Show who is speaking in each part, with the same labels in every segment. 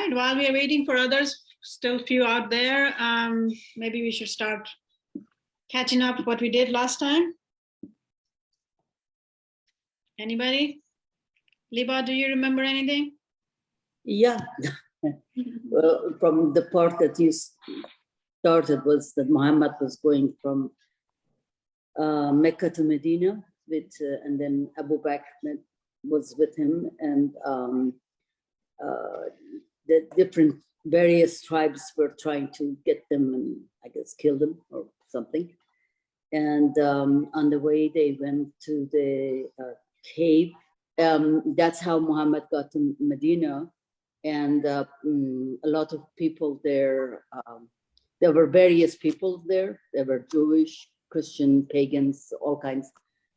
Speaker 1: right, while we are waiting for others, still few out there, maybe we should start catching up what we did last time. Anybody? Liba, do you remember anything?
Speaker 2: Yeah. Well, from the part that you started was that Muhammad was going from Mecca to Medina with, and then Abu Bakr was with him, and the different various tribes were trying to get them and I guess kill them or something. And on the way they went to the cave. That's how Muhammad got to Medina. And a lot of people there, there were various people there. There were Jewish, Christian, pagans, all kinds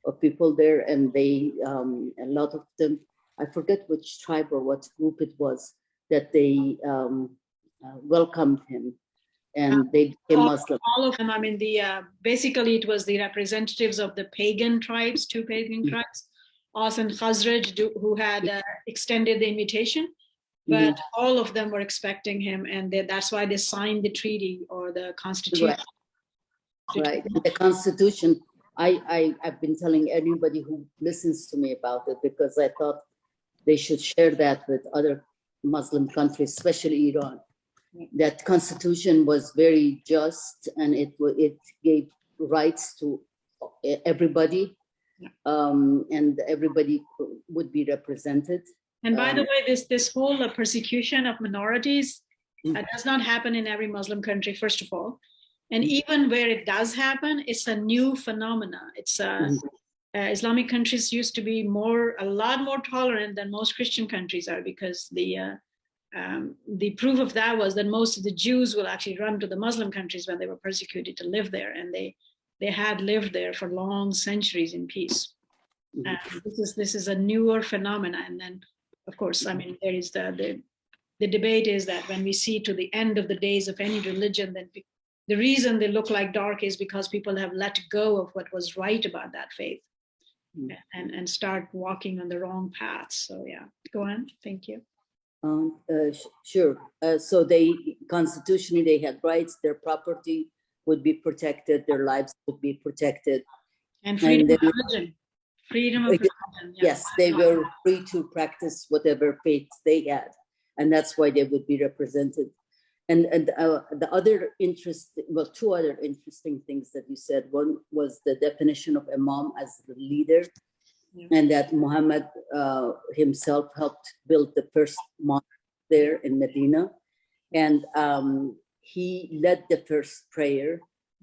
Speaker 2: of people there. And they, a lot of them, I forget which tribe or what group it was, that they welcomed him, and they became Muslim.
Speaker 1: All of them, I mean, basically it was the representatives of the pagan tribes, two pagan tribes, Aus and Khazraj, who had extended the invitation, but all of them were expecting him, and that's why they signed the treaty or the constitution.
Speaker 2: Right. The constitution, I've been telling anybody who listens to me about it, because I thought they should share that with other Muslim countries, especially Iran. That constitution was very just, and it gave rights to everybody, and everybody would be represented.
Speaker 1: And by the way, this whole persecution of minorities does not happen in every Muslim country, first of all. And even where it does happen, it's a new phenomena. It's Islamic countries used to be a lot more tolerant than most Christian countries are, because the proof of that was that most of the Jews will actually run to the Muslim countries when they were persecuted to live there, and they had lived there for long centuries in peace. This is a newer phenomena. And then, of course, I mean, there is the debate is that when we see to the end of the days of any religion, then the reason they look like dark is because people have let go of what was right about that faith and start walking on the wrong paths. So yeah, go on. Thank you.
Speaker 2: Sure. So they constitutionally, they had rights, their property would be protected, their lives would be protected.
Speaker 1: And freedom of religion. Freedom of religion.
Speaker 2: Yes, they were free to practice whatever faith they had. And that's why they would be represented. And the other two other interesting things that you said. One was the definition of Imam as the leader. And that Muhammad himself helped build the first mosque there in Medina. And he led the first prayer,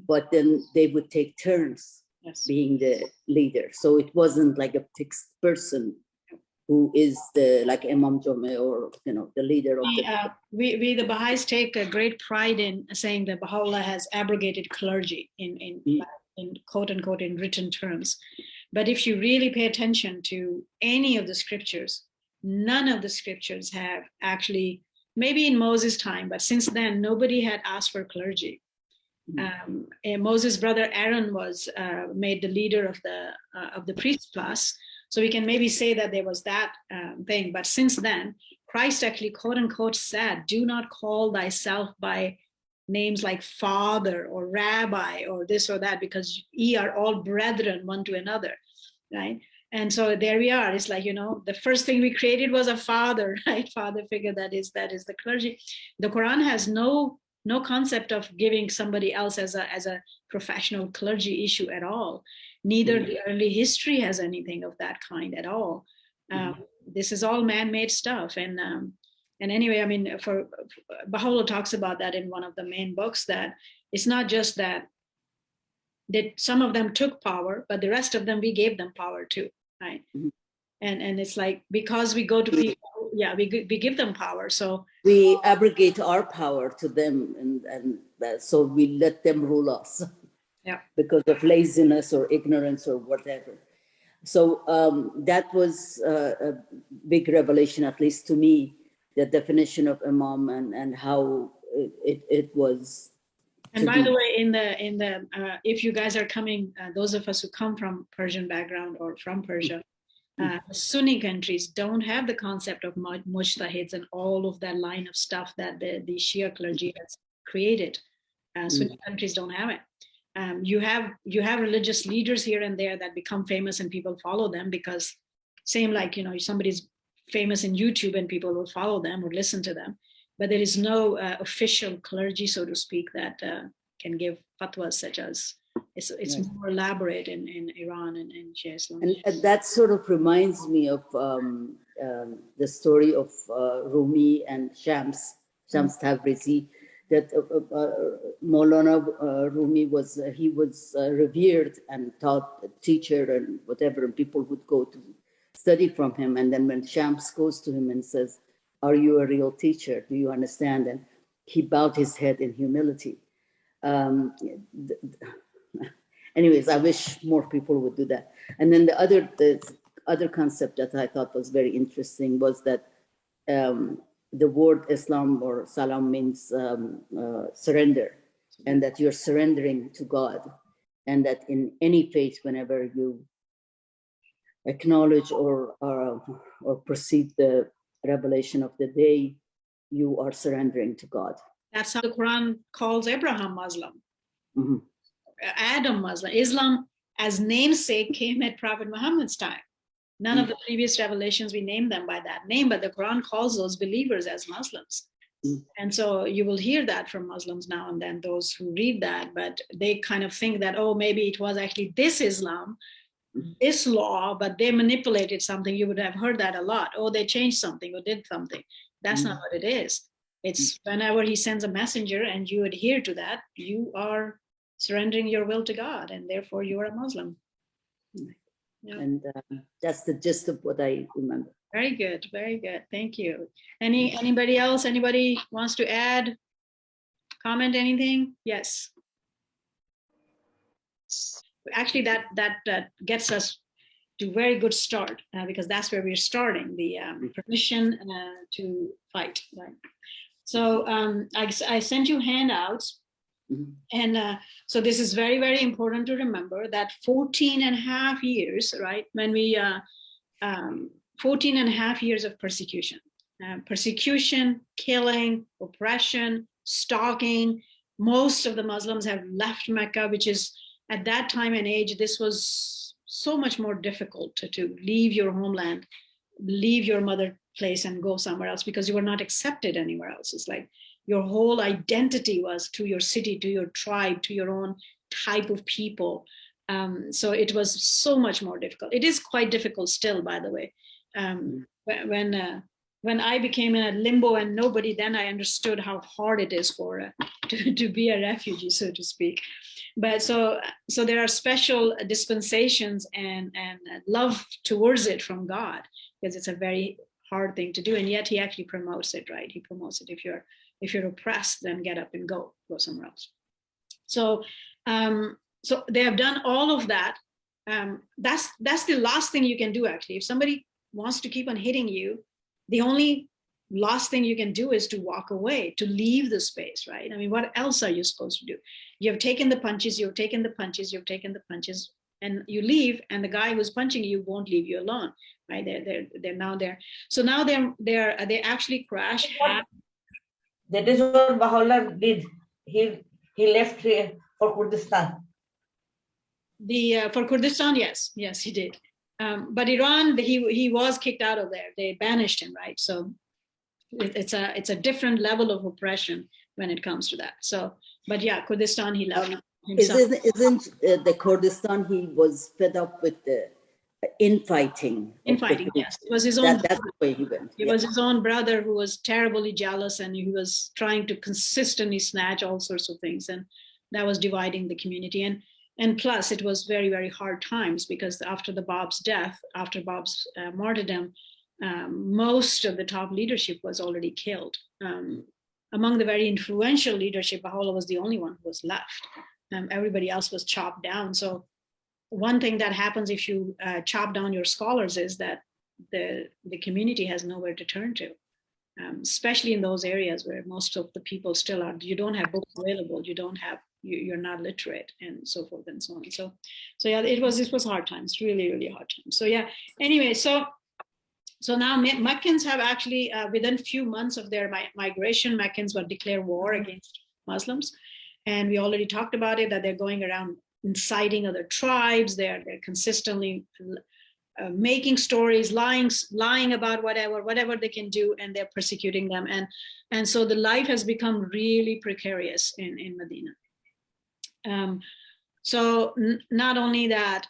Speaker 2: but then they would take turns being the leader. So it wasn't like a fixed person who is like Imam JAMAI or the leader of
Speaker 1: we the Baha'is take a great pride in saying that Baha'u'llah has abrogated clergy in quote unquote in written terms. But if you really pay attention to any of the scriptures, none of the scriptures have actually, maybe in Moses' time, but since then, nobody had asked for clergy. Moses' brother Aaron was made the leader of the priest class. So we can maybe say that there was that thing. But since then, Christ actually, quote unquote, said, do not call thyself by names like father or rabbi or this or that, because ye are all brethren one to another, right? And so there we are. It's like, the first thing we created was a father, right? Father figure, that is the clergy. The Quran has no concept of giving somebody else as a professional clergy issue at all. Neither the early history has anything of that kind at all. This is all man-made stuff. And anyway, I mean, for Baha'u'llah talks about that in one of the main books, that it's not just that some of them took power, but the rest of them, we gave them power too, right? And it's like, because we go to people, we give them power. So
Speaker 2: we abrogate our power to them, and so we let them rule us.
Speaker 1: Yeah.
Speaker 2: Because of laziness or ignorance or whatever. So that was a big revelation, at least to me, the definition of Imam and how it was.
Speaker 1: And by the way, in the if you guys are coming, those of us who come from Persian background or from Persia, The Sunni countries don't have the concept of mujtahids and all of that line of stuff that the Shia clergy has created. Sunni countries don't have it. You have religious leaders here and there that become famous and people follow them because same like, you know, somebody's famous in YouTube and people will follow them or listen to them. But there is no official clergy, so to speak, that can give fatwas such as it's right. More elaborate in Iran and in Shia Islam.
Speaker 2: And that sort of reminds me of the story of Rumi and Shams Tabrizi, that Maulana Rumi was revered and taught, a teacher and whatever, and people would go to study from him. And then when Shams goes to him and says, "Are you a real teacher? Do you understand?" And he bowed his head in humility. Anyways, I wish more people would do that. And then the other concept that I thought was very interesting was that the word Islam or Salam means surrender, and that you're surrendering to God, and that in any faith, whenever you acknowledge or proceed the revelation of the day, you are surrendering to God.
Speaker 1: That's how the Quran calls Abraham Muslim. Mm-hmm. Adam Muslim. Islam as namesake came at Prophet Muhammad's time. None of the previous revelations, we named them by that name, but the Quran calls those believers as Muslims. And so you will hear that from Muslims now and then, those who read that, but they kind of think that, oh, maybe it was actually this Islam, this law, but they manipulated something. You would have heard that a lot. Oh, they changed something or did something. That's not what it is. It's whenever he sends a messenger and you adhere to that, you are surrendering your will to God, and therefore you are a Muslim. Yeah.
Speaker 2: And that's the gist of what I remember.
Speaker 1: Very good, very good. Thank you. Anybody else? Anybody wants to add, comment, anything? Yes. Actually, that gets us to a very good start because that's where we're starting, the permission to fight. Right. So I sent you handouts. And so this is very, very important to remember that 14 and a half years, right? When we, 14 and a half years of persecution, killing, oppression, stalking. Most of the Muslims have left Mecca, which is at that time and age, this was so much more difficult to leave your homeland, leave your mother place and go somewhere else because you were not accepted anywhere else. It's like, your whole identity was to your city, to your tribe, to your own type of people. So it was so much more difficult. It is quite difficult still, by the way. When I became in a limbo and nobody, then I understood how hard it is for to be a refugee, so to speak. But so there are special dispensations and love towards it from God, because it's a very hard thing to do, and yet He actually promotes it, right? He promotes it. If you're oppressed, then get up and go somewhere else. So they have done all of that. That's the last thing you can do, actually. If somebody wants to keep on hitting you, the only last thing you can do is to walk away, to leave the space, right? I mean, what else are you supposed to do? You have taken the punches, you've taken the punches, and you leave, and the guy who's punching you won't leave you alone, right? They're now there. So now they actually crash.
Speaker 3: That is what Baha'u'llah did. He left here for Kurdistan.
Speaker 1: For Kurdistan, yes, he did. But Iran, he was kicked out of there. They banished him, right? So it's a different level of oppression when it comes to that. So, but yeah, Kurdistan, he left himself.
Speaker 2: Isn't the Kurdistan? He was fed up with the infighting.
Speaker 1: Yes, it was his own.
Speaker 2: That's the way he went.
Speaker 1: It was his own brother who was terribly jealous, and he was trying to consistently snatch all sorts of things, and that was dividing the community. And plus, it was very, very hard times, because after Bab's death, after Bab's martyrdom, most of the top leadership was already killed. Among the very influential leadership, Baha'u'llah was the only one who was left. Everybody else was chopped down. So one thing that happens if you chop down your scholars is that the community has nowhere to turn to, especially in those areas where most of the people still are. You don't have books available. You don't have you're not literate, and so forth and so on. So yeah, it was hard times, really, really hard times. So yeah, anyway, so now Meccans have actually, within a few months of their migration, Meccans will declare war against Muslims. And we already talked about it, that they're going around inciting other tribes. They're consistently making stories, lying about whatever they can do, and they're persecuting them. And so the life has become really precarious in Medina. So not only that,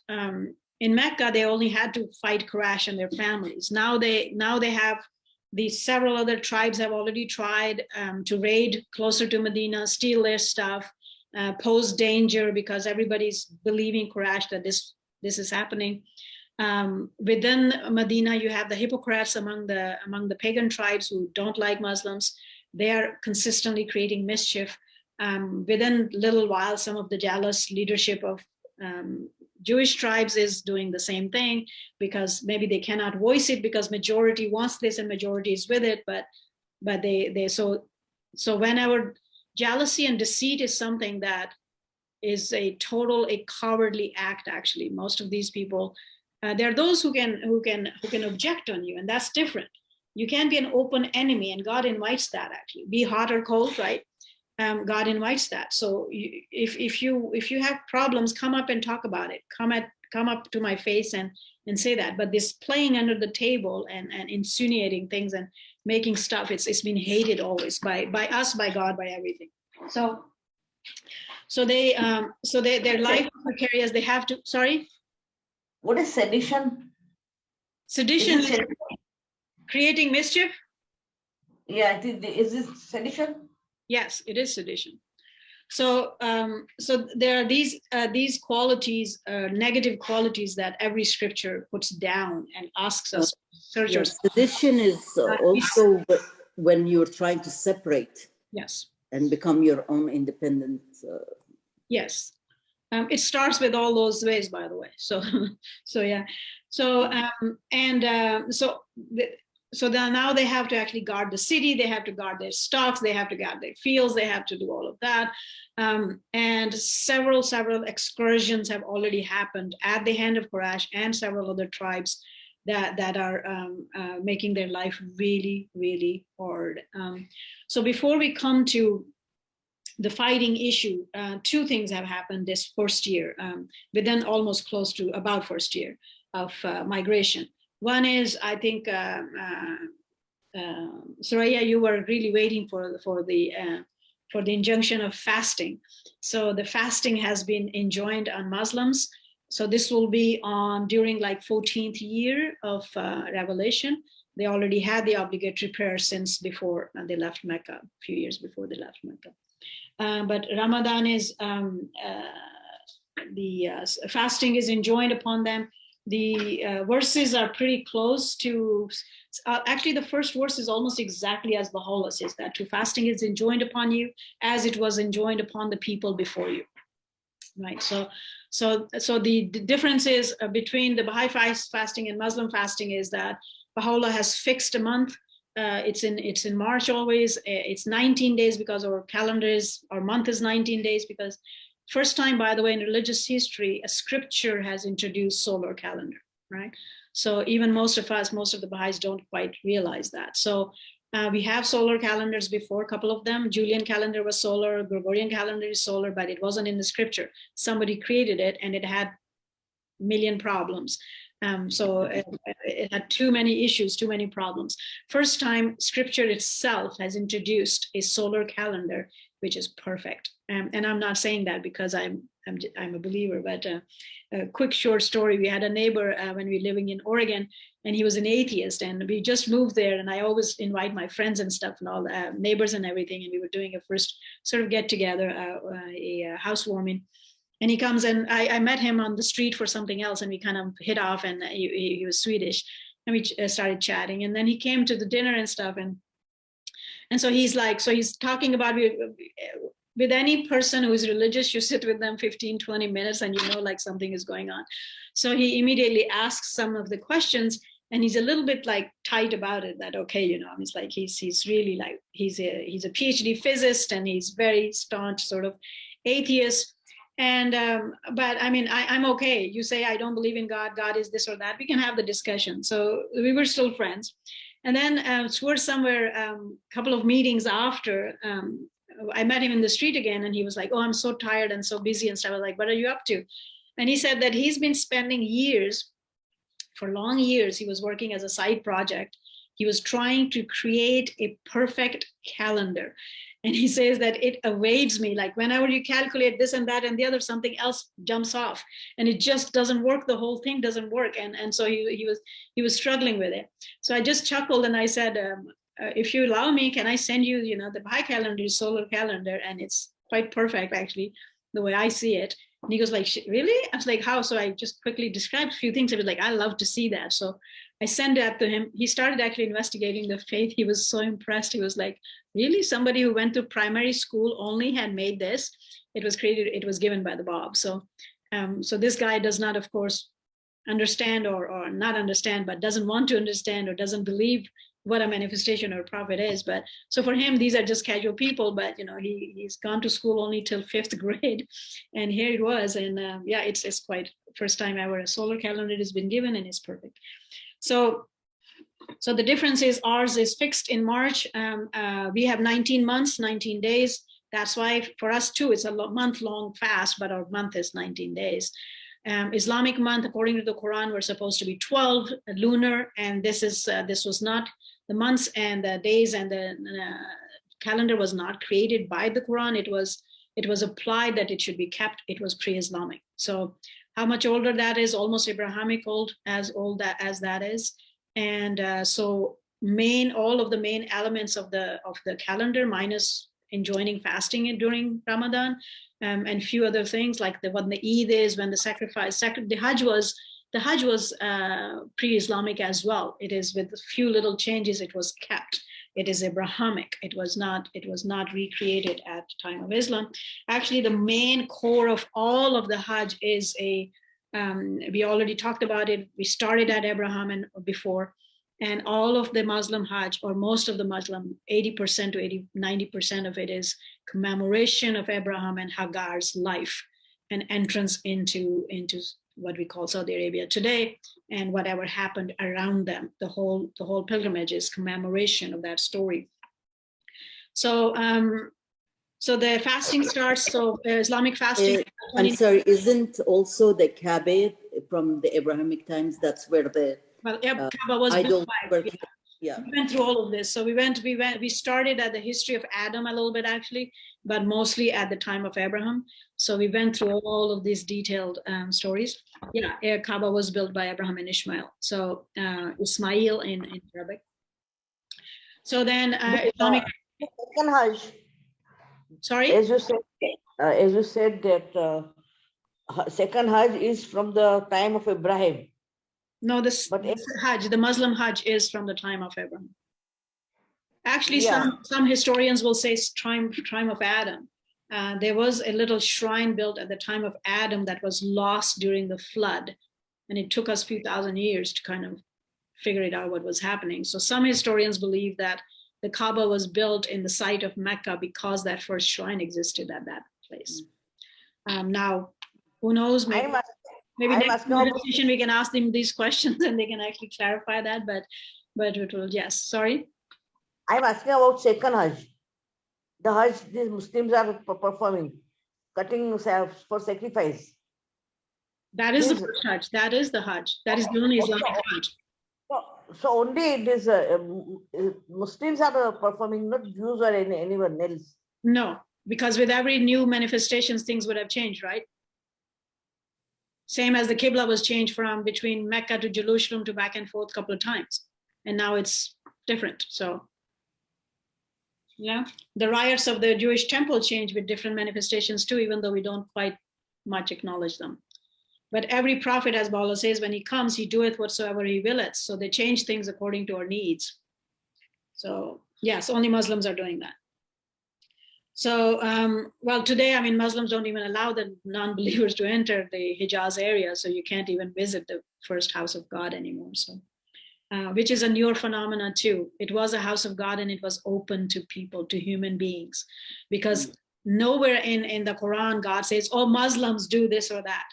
Speaker 1: in Mecca, they only had to fight Quraysh and their families. Now they have these several other tribes have already tried to raid closer to Medina, steal their stuff, pose danger, because everybody's believing Quraysh that this is happening. Within Medina, you have the hypocrites among the pagan tribes who don't like Muslims. They are consistently creating mischief. Within a little while, some of the jealous leadership of Jewish tribes is doing the same thing, because maybe they cannot voice it because majority wants this and majority is with it, but they so whenever jealousy and deceit is something that is a cowardly act. Actually, most of these people, there are those who can object on you, and that's different. You can't be an open enemy, and God invites that. Actually, be hot or cold, right? God invites that. So if you have problems, come up and talk about it. Come up to my face and say that. But this playing under the table and insinuating things and making stuff, it's been hated always by us, by God, by everything. So their life is precarious. They have to. Sorry.
Speaker 3: What is sedition?
Speaker 1: Sedition is creating mischief.
Speaker 3: Yeah, is it sedition?
Speaker 1: Yes, it is sedition. So there are these qualities, negative qualities that every scripture puts down and asks us to search.
Speaker 2: Yes, sedition is also when you're trying to separate.
Speaker 1: Yes.
Speaker 2: And become your own independent.
Speaker 1: Yes. It starts with all those ways, by the way. So yeah. So so now they have to actually guard the city. They have to guard their stocks. They have to guard their fields. They have to do all of that. And several excursions have already happened at the hand of Quraysh and several other tribes that are making their life really, really hard. So before we come to the fighting issue, two things have happened this first year, within almost close to about first year of migration. One is, I think, Soraya, you were really waiting for the injunction of fasting. So the fasting has been enjoined on Muslims. So this will be on during like 14th year of revelation. They already had the obligatory prayer since before they left Mecca, a few years before they left Mecca. But Ramadan is fasting is enjoined upon them. The verses are pretty close to, actually the first verse is almost exactly as Baha'u'llah says, that to fasting is enjoined upon you as it was enjoined upon the people before you, right? So the difference is between the Baha'i fasting and Muslim fasting is that Baha'u'llah has fixed a month. It's in March always. It's 19 days because our month is 19 days, because first time, by the way, in religious history, a scripture has introduced solar calendar, right? So even most of the Baha'is don't quite realize that. So we have solar calendars before, a couple of them. Julian calendar was solar, Gregorian calendar is solar, but it wasn't in the scripture. Somebody created it and it had a million problems. So it had too many issues, too many problems. First time scripture itself has introduced a solar calendar, which is perfect. And I'm not saying that because I'm a believer, but a quick short story. We had a neighbor when we were living in Oregon, and he was an atheist, and we just moved there. And I always invite my friends and stuff and all neighbors and everything. And we were doing a first sort of get together, a housewarming. And he comes and I met him on the street for something else, and we kind of hit off, and he was Swedish, and we started chatting. And then he came to the dinner and stuff, and so he's talking about, with any person who is religious, you sit with them 15-20 minutes and you know like something is going on. So he immediately asks some of the questions, and he's a little bit like tight about it, that okay, you know, it's like he's really like he's a PhD physicist, and he's very staunch sort of. atheist. And but I mean, I'm okay. You say I don't believe in God, God is this or that, we can have the discussion. So we were still friends. And then towards somewhere couple of meetings after, I met him in the street again, and he was like, oh, I'm so tired and so busy and stuff. I was like, what are you up to? And he said that he's been spending years, for long years, he was working as a side project. He was trying to create a perfect calendar. And he says that it evades me. Like whenever you calculate this and that and the other, something else jumps off, and it just doesn't work. The whole thing doesn't work. And so he was struggling with it. So I just chuckled and I said, if you allow me, can I send you, the Baha'i calendar, solar calendar, and it's quite perfect actually, the way I see it. And he goes like, really? I was like, how? So I just quickly described a few things. I was like, I love to see that. So I sent that to him. He started actually investigating the faith. He was so impressed. He was like, really? Somebody who went to primary school only had made this? It was created, it was given by the Bab. So so this guy does not, of course, understand or not understand, but doesn't want to understand or doesn't believe what a manifestation or a prophet is. But so for him, these are just casual people, but he's gone to school only till 5th grade, and here it was. And yeah, it's quite first time ever a solar calendar has been given, and it's perfect. So the difference is ours is fixed in March. We have 19 months, 19 days. That's why for us too, it's a month-long fast, but our month is 19 days. Islamic month, according to the Quran, we're supposed to be 12 lunar, and this was not the months and the days, and the calendar was not created by the Quran. It was applied that it should be kept. It was pre-Islamic. So how much older that is? Almost Abrahamic old as that is. And so all of the main elements of the calendar, minus enjoining fasting during Ramadan, and a few other things like when the Eid is, when the sacrifice, the Hajj was pre-Islamic as well. It is with a few little changes. It was kept. It is Abrahamic. It was not recreated at the time of Islam. Actually, the main core of all of the Hajj is we already talked about it. We started at Abraham and before, and all of the Muslim Hajj, or most of the Muslim, 80% to 90% of it is commemoration of Abraham and Hagar's life and entrance into what we call Saudi Arabia today, and whatever happened around them. The whole pilgrimage is commemoration of that story. So so the fasting starts. So Islamic fasting.
Speaker 2: I'm sorry, isn't also the Kaaba from the Abrahamic times? That's where the
Speaker 1: Kaaba was built by.
Speaker 2: Yeah.
Speaker 1: We went through all of this. So we started at the history of Adam a little bit actually, but mostly at the time of Abraham. So we went through all of these detailed stories. Yeah, Kaaba was built by Abraham and Ishmael. So Ismail in Arabic. So then Islamic.
Speaker 3: Second Hajj.
Speaker 1: Sorry?
Speaker 3: As you said that second Hajj is from the time of Ibrahim.
Speaker 1: No, Hajj, the Muslim Hajj is from the time of Abraham. Actually, yeah. Some historians will say time of Adam. There was a little shrine built at the time of Adam that was lost during the flood. And it took us a few thousand years to kind of figure it out what was happening. So some historians believe that the Kaaba was built in the site of Mecca because that first shrine existed at that place. Now, who knows? Maybe next conversation we can ask them these questions and they can actually clarify that. But it will, yes. Sorry.
Speaker 3: I'm asking about second Hajj. The Hajj these Muslims are performing, cutting for sacrifice.
Speaker 1: That is the first Hajj. That is the Hajj. That is the only Islamic Hajj.
Speaker 3: So only it is Muslims are performing, not Jews or anyone else.
Speaker 1: No, because with every new manifestations, things would have changed, right? Same as the Qibla was changed from between Mecca to Jerusalem to back and forth a couple of times. And now it's different. So, yeah, the riots of the Jewish temple changed with different manifestations too, even though we don't quite much acknowledge them. But every prophet, as Baha'u'llah says, when he comes, he doeth whatsoever he willeth. So they change things according to our needs. So yes, only Muslims are doing that. So, well, today, I mean, Muslims don't even allow the non-believers to enter the Hijaz area. So you can't even visit the first house of God anymore. So, which is a newer phenomenon too. It was a house of God and it was open to people, to human beings, because Nowhere in the Quran, God says, oh, Muslims do this or that.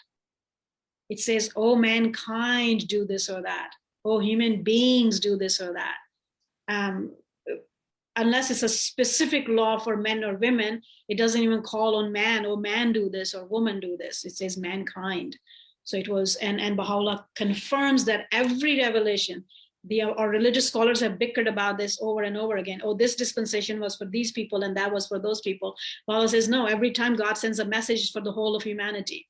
Speaker 1: It says, oh, mankind do this or that. Oh, human beings do this or that. Unless it's a specific law for men or women, it doesn't even call on man, oh, man do this or woman do this. It says mankind. So it was, and Baha'u'llah confirms that every revelation, our religious scholars have bickered about this over and over again. Oh, this dispensation was for these people and that was for those people. Baha'u'llah says, no, every time God sends a message for the whole of humanity.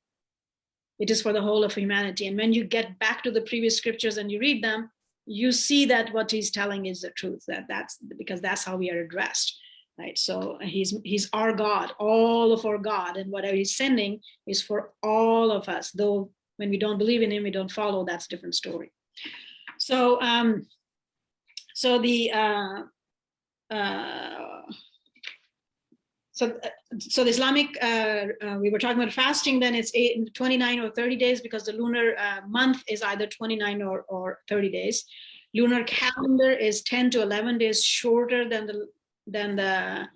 Speaker 1: It is for the whole of humanity. And when you get back to the previous scriptures and you read them, you see that what he's telling is the truth, that's because that's how we are addressed, right? So he's our God, all of our God, and whatever he's sending is for all of us, though when we don't believe in him, we don't follow, that's a different story. So so the Islamic, we were talking about fasting, then it's 29 or 30 days because the lunar month is either 29 or 30 days. Lunar calendar is 10 to 11 days shorter than the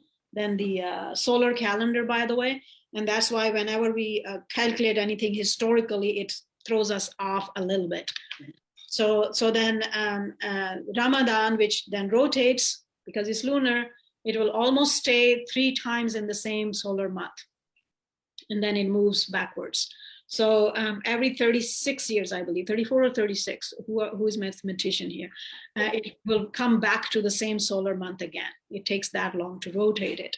Speaker 1: solar calendar, by the way. And that's why whenever we calculate anything historically, it throws us off a little bit. So then Ramadan, which then rotates because it's lunar, it will almost stay 3 times in the same solar month, and then it moves backwards. So every 36 years, I believe, 34 or 36, who is mathematician here, it will come back to the same solar month again. It takes that long to rotate it.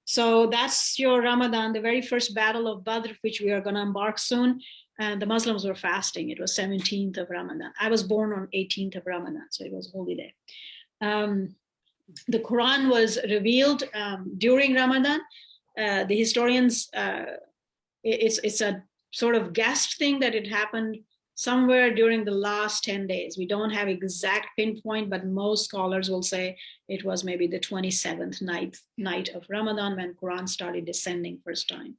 Speaker 1: So that's your Ramadan, the very first battle of Badr, which we are going to embark soon. And the Muslims were fasting. It was 17th of Ramadan. I was born on 18th of Ramadan, so it was holy day. The Quran was revealed during Ramadan. The historians, it's a sort of guessed thing that it happened somewhere during the last 10 days. We don't have exact pinpoint, but most scholars will say it was maybe the 27th night of Ramadan when Quran started descending first time.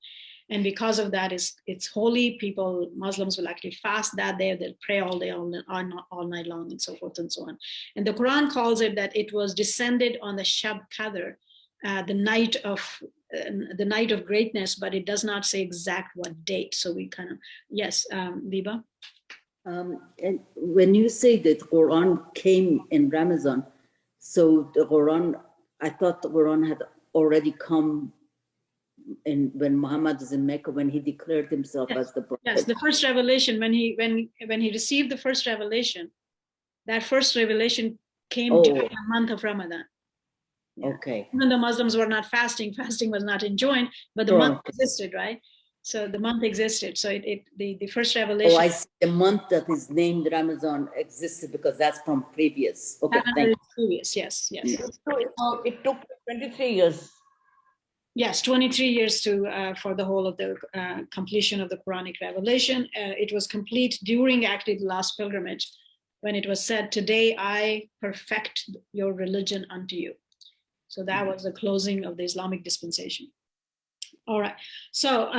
Speaker 1: And because of that, it's holy. People, Muslims will actually fast that day. They'll pray all day, all night long, and so forth and so on. And the Quran calls it that it was descended on the Shab Qadr, the night of greatness, but it does not say exact what date. So we kind of, yes, Biba?
Speaker 2: And when you say that Quran came in Ramadan, so the Quran, I thought the Quran had already come when Muhammad is in Mecca, when he declared himself as the prophet.
Speaker 1: Yes, the first revelation, when he received the first revelation, that first revelation came during the month of Ramadan. Yeah.
Speaker 2: Okay.
Speaker 1: Even the Muslims were not fasting was not enjoined, but the month existed, right? So the month existed. So the first revelation.
Speaker 2: Oh, I see. The month that is named Ramadan existed because that's from previous. Okay, thank you.
Speaker 1: Previous, yes.
Speaker 3: So it took 23 years.
Speaker 1: Yes, 23 years for the whole of the completion of the Quranic revelation. It was complete during actually the last pilgrimage, when it was said, "Today I perfect your religion unto you." So that was the closing of the Islamic dispensation. All right. So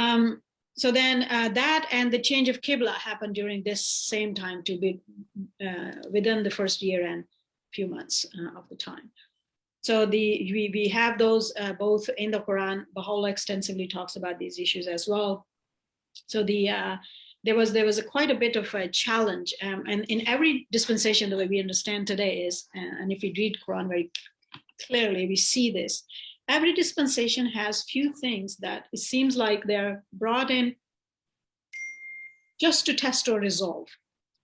Speaker 1: then that and the change of Qibla happened during this same time, to be within the first year and few months of the time. So we have those both in the Quran. Baha'u'llah extensively talks about these issues as well. So there was quite a bit of a challenge, and in every dispensation, the way we understand today is, and if we read Quran very clearly, we see this. Every dispensation has few things that it seems like they're brought in just to test or resolve.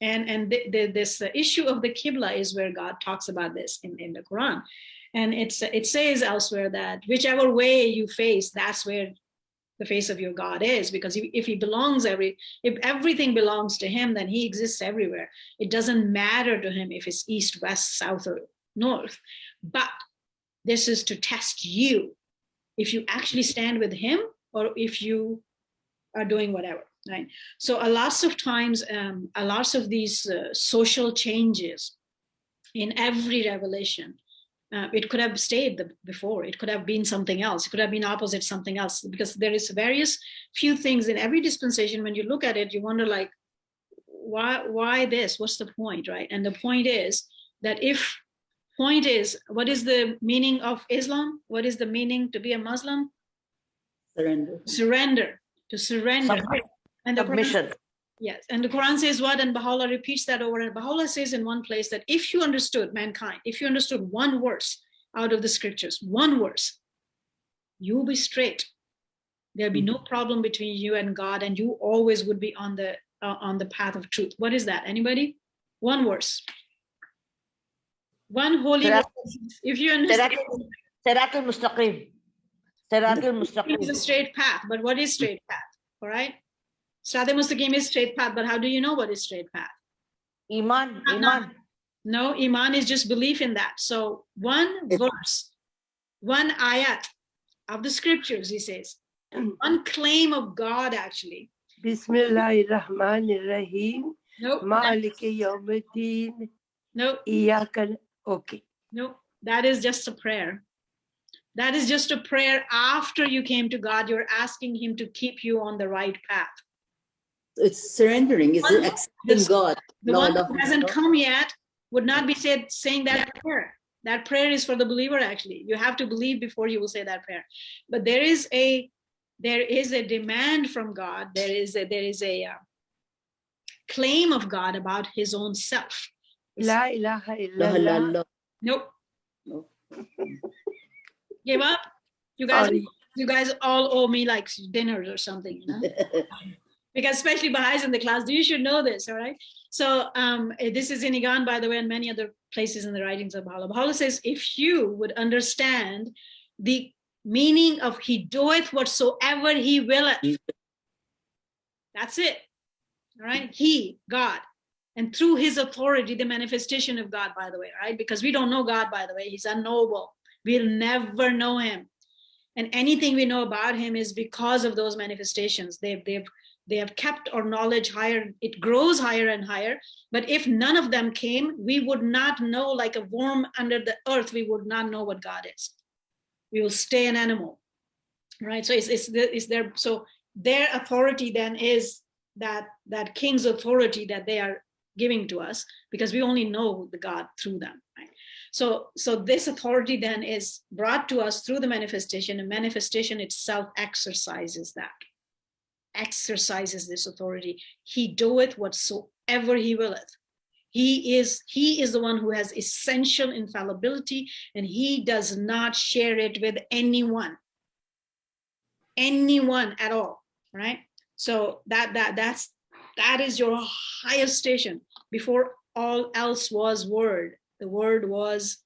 Speaker 1: And this issue of the Qibla is where God talks about this in the Quran. And it says elsewhere that whichever way you face, that's where the face of your God is. Because if everything belongs to him, then he exists everywhere. It doesn't matter to him if it's east, west, south, or north. But this is to test you, if you actually stand with him or if you are doing whatever, right? So a lot of times, a lot of these social changes in every revelation, it could have stayed before. It could have been something else. It could have been opposite something else, because there is various few things in every dispensation. When you look at it, you wonder, like, why this? What's the point, right? And the point is that if point is, what is the meaning of Islam? What is the meaning to be a Muslim?
Speaker 2: Surrender.
Speaker 1: Surrender. To surrender. And the
Speaker 3: Submission.
Speaker 1: Yes, and the Quran says what? And Baha'u'llah repeats that over. And Baha'u'llah says in one place that if you understood mankind, if you understood one verse out of the scriptures, one verse, you'll be straight. There'll be no problem between you and God, and you always would be on the path of truth. What is that? Anybody? One verse. One holy verse. If you understand.
Speaker 3: Sirat al-Mustaqim. Sirat al-Mustaqim
Speaker 1: is a straight path, but what is straight path? All right. Sirat al-Mustaqim is straight path, but how do you know what is straight path?
Speaker 3: Iman.
Speaker 1: No, Iman is just belief in that. So one verse, one ayat of the scriptures, he says, one claim of God actually.
Speaker 4: Bismillahirrahmanirrahim.
Speaker 1: Nope.
Speaker 4: Maliki yawmiddin.
Speaker 1: Nope.
Speaker 4: Iyaka. Okay.
Speaker 1: Nope. That is just a prayer. That is just a prayer after you came to God. You're asking him to keep you on the right path.
Speaker 2: It's surrendering. It's accepting God.
Speaker 1: The one who hasn't come yet would not be saying that prayer. That prayer is for the believer, actually. You have to believe before you will say that prayer. But there is a demand from God. There is a claim of God about his own self.
Speaker 4: La ilaha illallah.
Speaker 1: Nope. Give up? You guys all owe me like dinners or something, you know? Because especially Baha'is in the class, you should know this, all right? So this is in Iran, by the way, and many other places in the writings of Baha'u'llah. Baha'u'llah says, if you would understand the meaning of he doeth whatsoever he willeth. That's it, all right? He, God. And through his authority, the manifestation of God, by the way, right? Because we don't know God, by the way. He's unknowable. We'll never know him. And anything we know about him is because of those manifestations. They have kept our knowledge higher. It grows higher and higher. But if none of them came, we would not know, like a worm under the earth, we would not know what God is. We will stay an animal, right? So so their authority then is that king's authority that they are giving to us, because we only know the God through them, right? So this authority then is brought to us through the manifestation, and manifestation itself exercises this authority. He doeth whatsoever he willeth. He is the one who has essential infallibility, and he does not share it with anyone at all, right? So that is your highest station. Before all else was word. The word was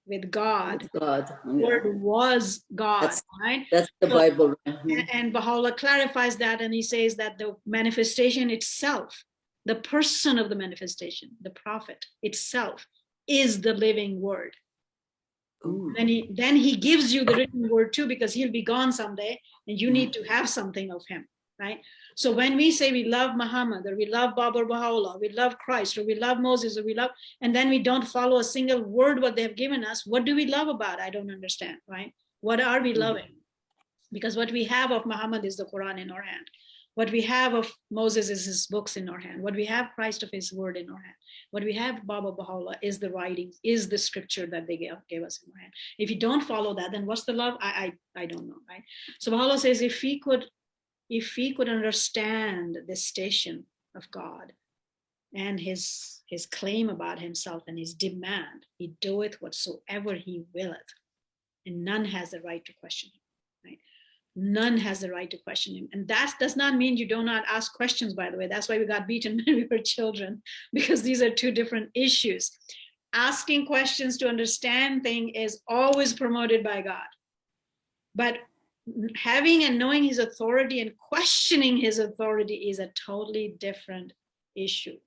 Speaker 1: with God. The word was God, right?
Speaker 2: That's the Bible.
Speaker 1: And Baha'u'llah clarifies that, and he says that the manifestation itself, the person of the manifestation, the prophet itself, is the living word. Then he gives you the written word too, because he'll be gone someday, and you need to have something of him, right? So when we say we love Muhammad, or we love Baba Baha'u'llah, we love Christ, or we love Moses, or we love, and then we don't follow a single word what they have given us, what do we love about? I don't understand, right? What are we loving? Because what we have of Muhammad is the Quran in our hand. What we have of Moses is his books in our hand. What we have Christ of his word in our hand. What we have Baba Baha'u'llah is the writings, is the scripture that they gave us in our hand. If you don't follow that, then what's the love? I don't know, right? So Baha'u'llah says, if we could understand the station of God and his claim about himself and his demand, he doeth whatsoever he willeth, and none has the right to question him, right? None has the right to question him. And that does not mean you do not ask questions, by the way. That's why we got beaten when we were children, because these are two different issues. Asking questions to understand things is always promoted by God. But having and knowing his authority and questioning his authority is a totally different issue,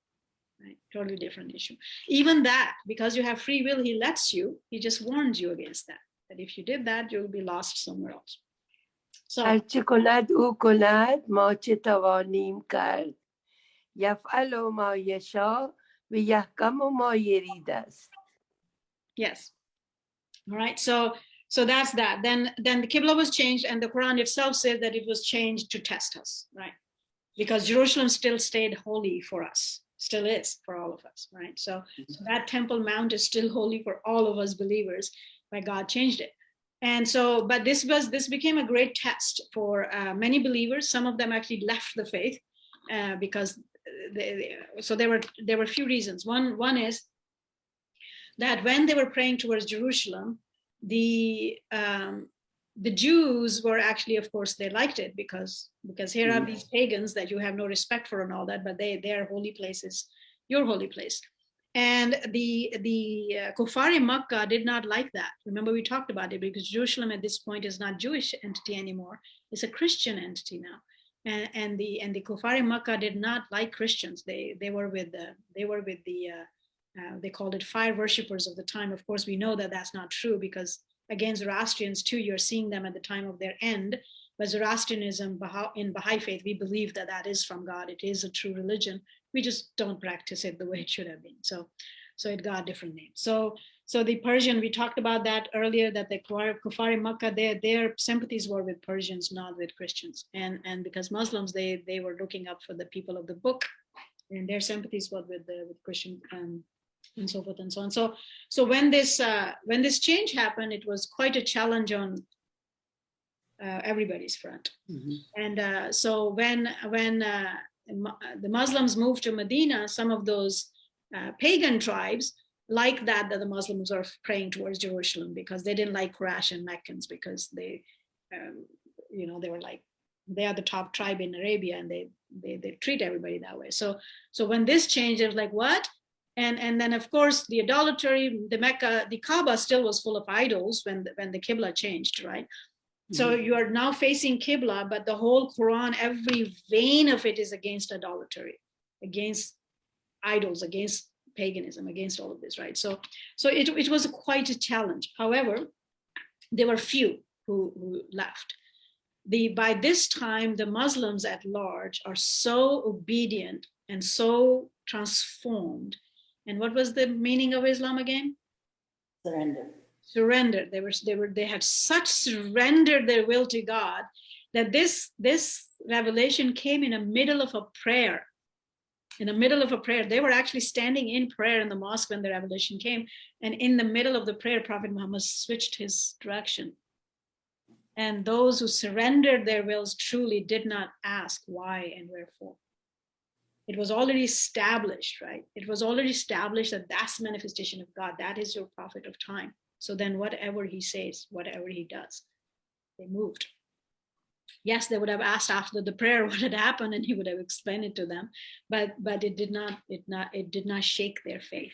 Speaker 1: right? Totally different issue. Even that, because you have free will, he lets you, he just warns you against that. That if you did that, you'll be lost somewhere else. So,
Speaker 4: هرچه کند او کند ما چه توانیم کرد یفعل ما یشاء و یحکم ما یرید است.
Speaker 1: Yes. All right. So that's that. Then the Qibla was changed, and the Quran itself said that it was changed to test us, right? Because Jerusalem still stayed holy for us. still is for all of us, right? So that Temple Mount is still holy for all of us believers, but God changed it. And so, but this became a great test for many believers. Some of them actually left the faith because so there were a few reasons. One is that when they were praying towards Jerusalem, the Jews were actually, of course, they liked it because here are these pagans that you have no respect for and all that, but their holy place is your holy place. And the Kuffar Makkah did not like that. Remember, we talked about it, because Jerusalem at this point is not Jewish entity anymore; it's a Christian entity now. And the Kuffar Makkah did not like Christians. They were with the they called it fire worshippers of the time. Of course, we know that that's not true, because again, Zoroastrians too, you're seeing them at the time of their end. But Zoroastrianism, in Baha'i faith, we believe that that is from God. It is a true religion. We just don't practice it the way it should have been. So it got different names. So the Persian, we talked about that earlier, that the Kuffar Makkah, their sympathies were with Persians, not with Christians. And because Muslims, they were looking up for the people of the book, and their sympathies were with Christian and so forth and so on. So when this change happened, it was quite a challenge on everybody's front. And so when the Muslims moved to Medina, some of those pagan tribes like that the Muslims are praying towards Jerusalem, because they didn't like Quraysh and Meccans, because they were like, they are the top tribe in Arabia, and they treat everybody that way. So when this changed, it was like, what? And then, of course, the idolatry, the Kaaba still was full of idols when the Qibla changed, right? So you are now facing Qibla, but the whole Quran, every vein of it is against idolatry, against idols, against paganism, against all of this, right? So it was quite a challenge. However, there were few who left. By this time, the Muslims at large are so obedient and so transformed. And what was the meaning of Islam again? Surrender. They had such surrendered their will to God that this revelation came in the middle of a prayer. In the middle of a prayer, they were actually standing in prayer in the mosque when the revelation came. And in the middle of the prayer, Prophet Muhammad switched his direction. And those who surrendered their wills truly did not ask why and wherefore. It was already established, right? It was already established that that's manifestation of God. That is your prophet of time. So then whatever he says, whatever he does, they moved. Yes, they would have asked after the prayer what had happened, and he would have explained it to them, but it did not shake their faith.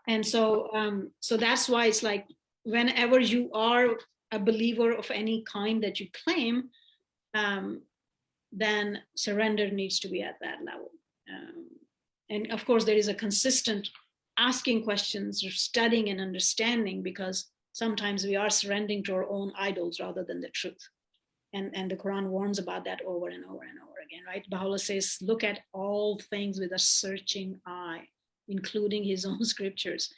Speaker 1: And so that's why it's like, whenever you are a believer of any kind that you claim, then surrender needs to be at that level. And of course, there is a consistent asking questions, or studying and understanding, because sometimes we are surrendering to our own idols rather than the truth. And the Quran warns about that over and over and over again, right? Baha'u'llah says, look at all things with a searching eye, including his own scriptures,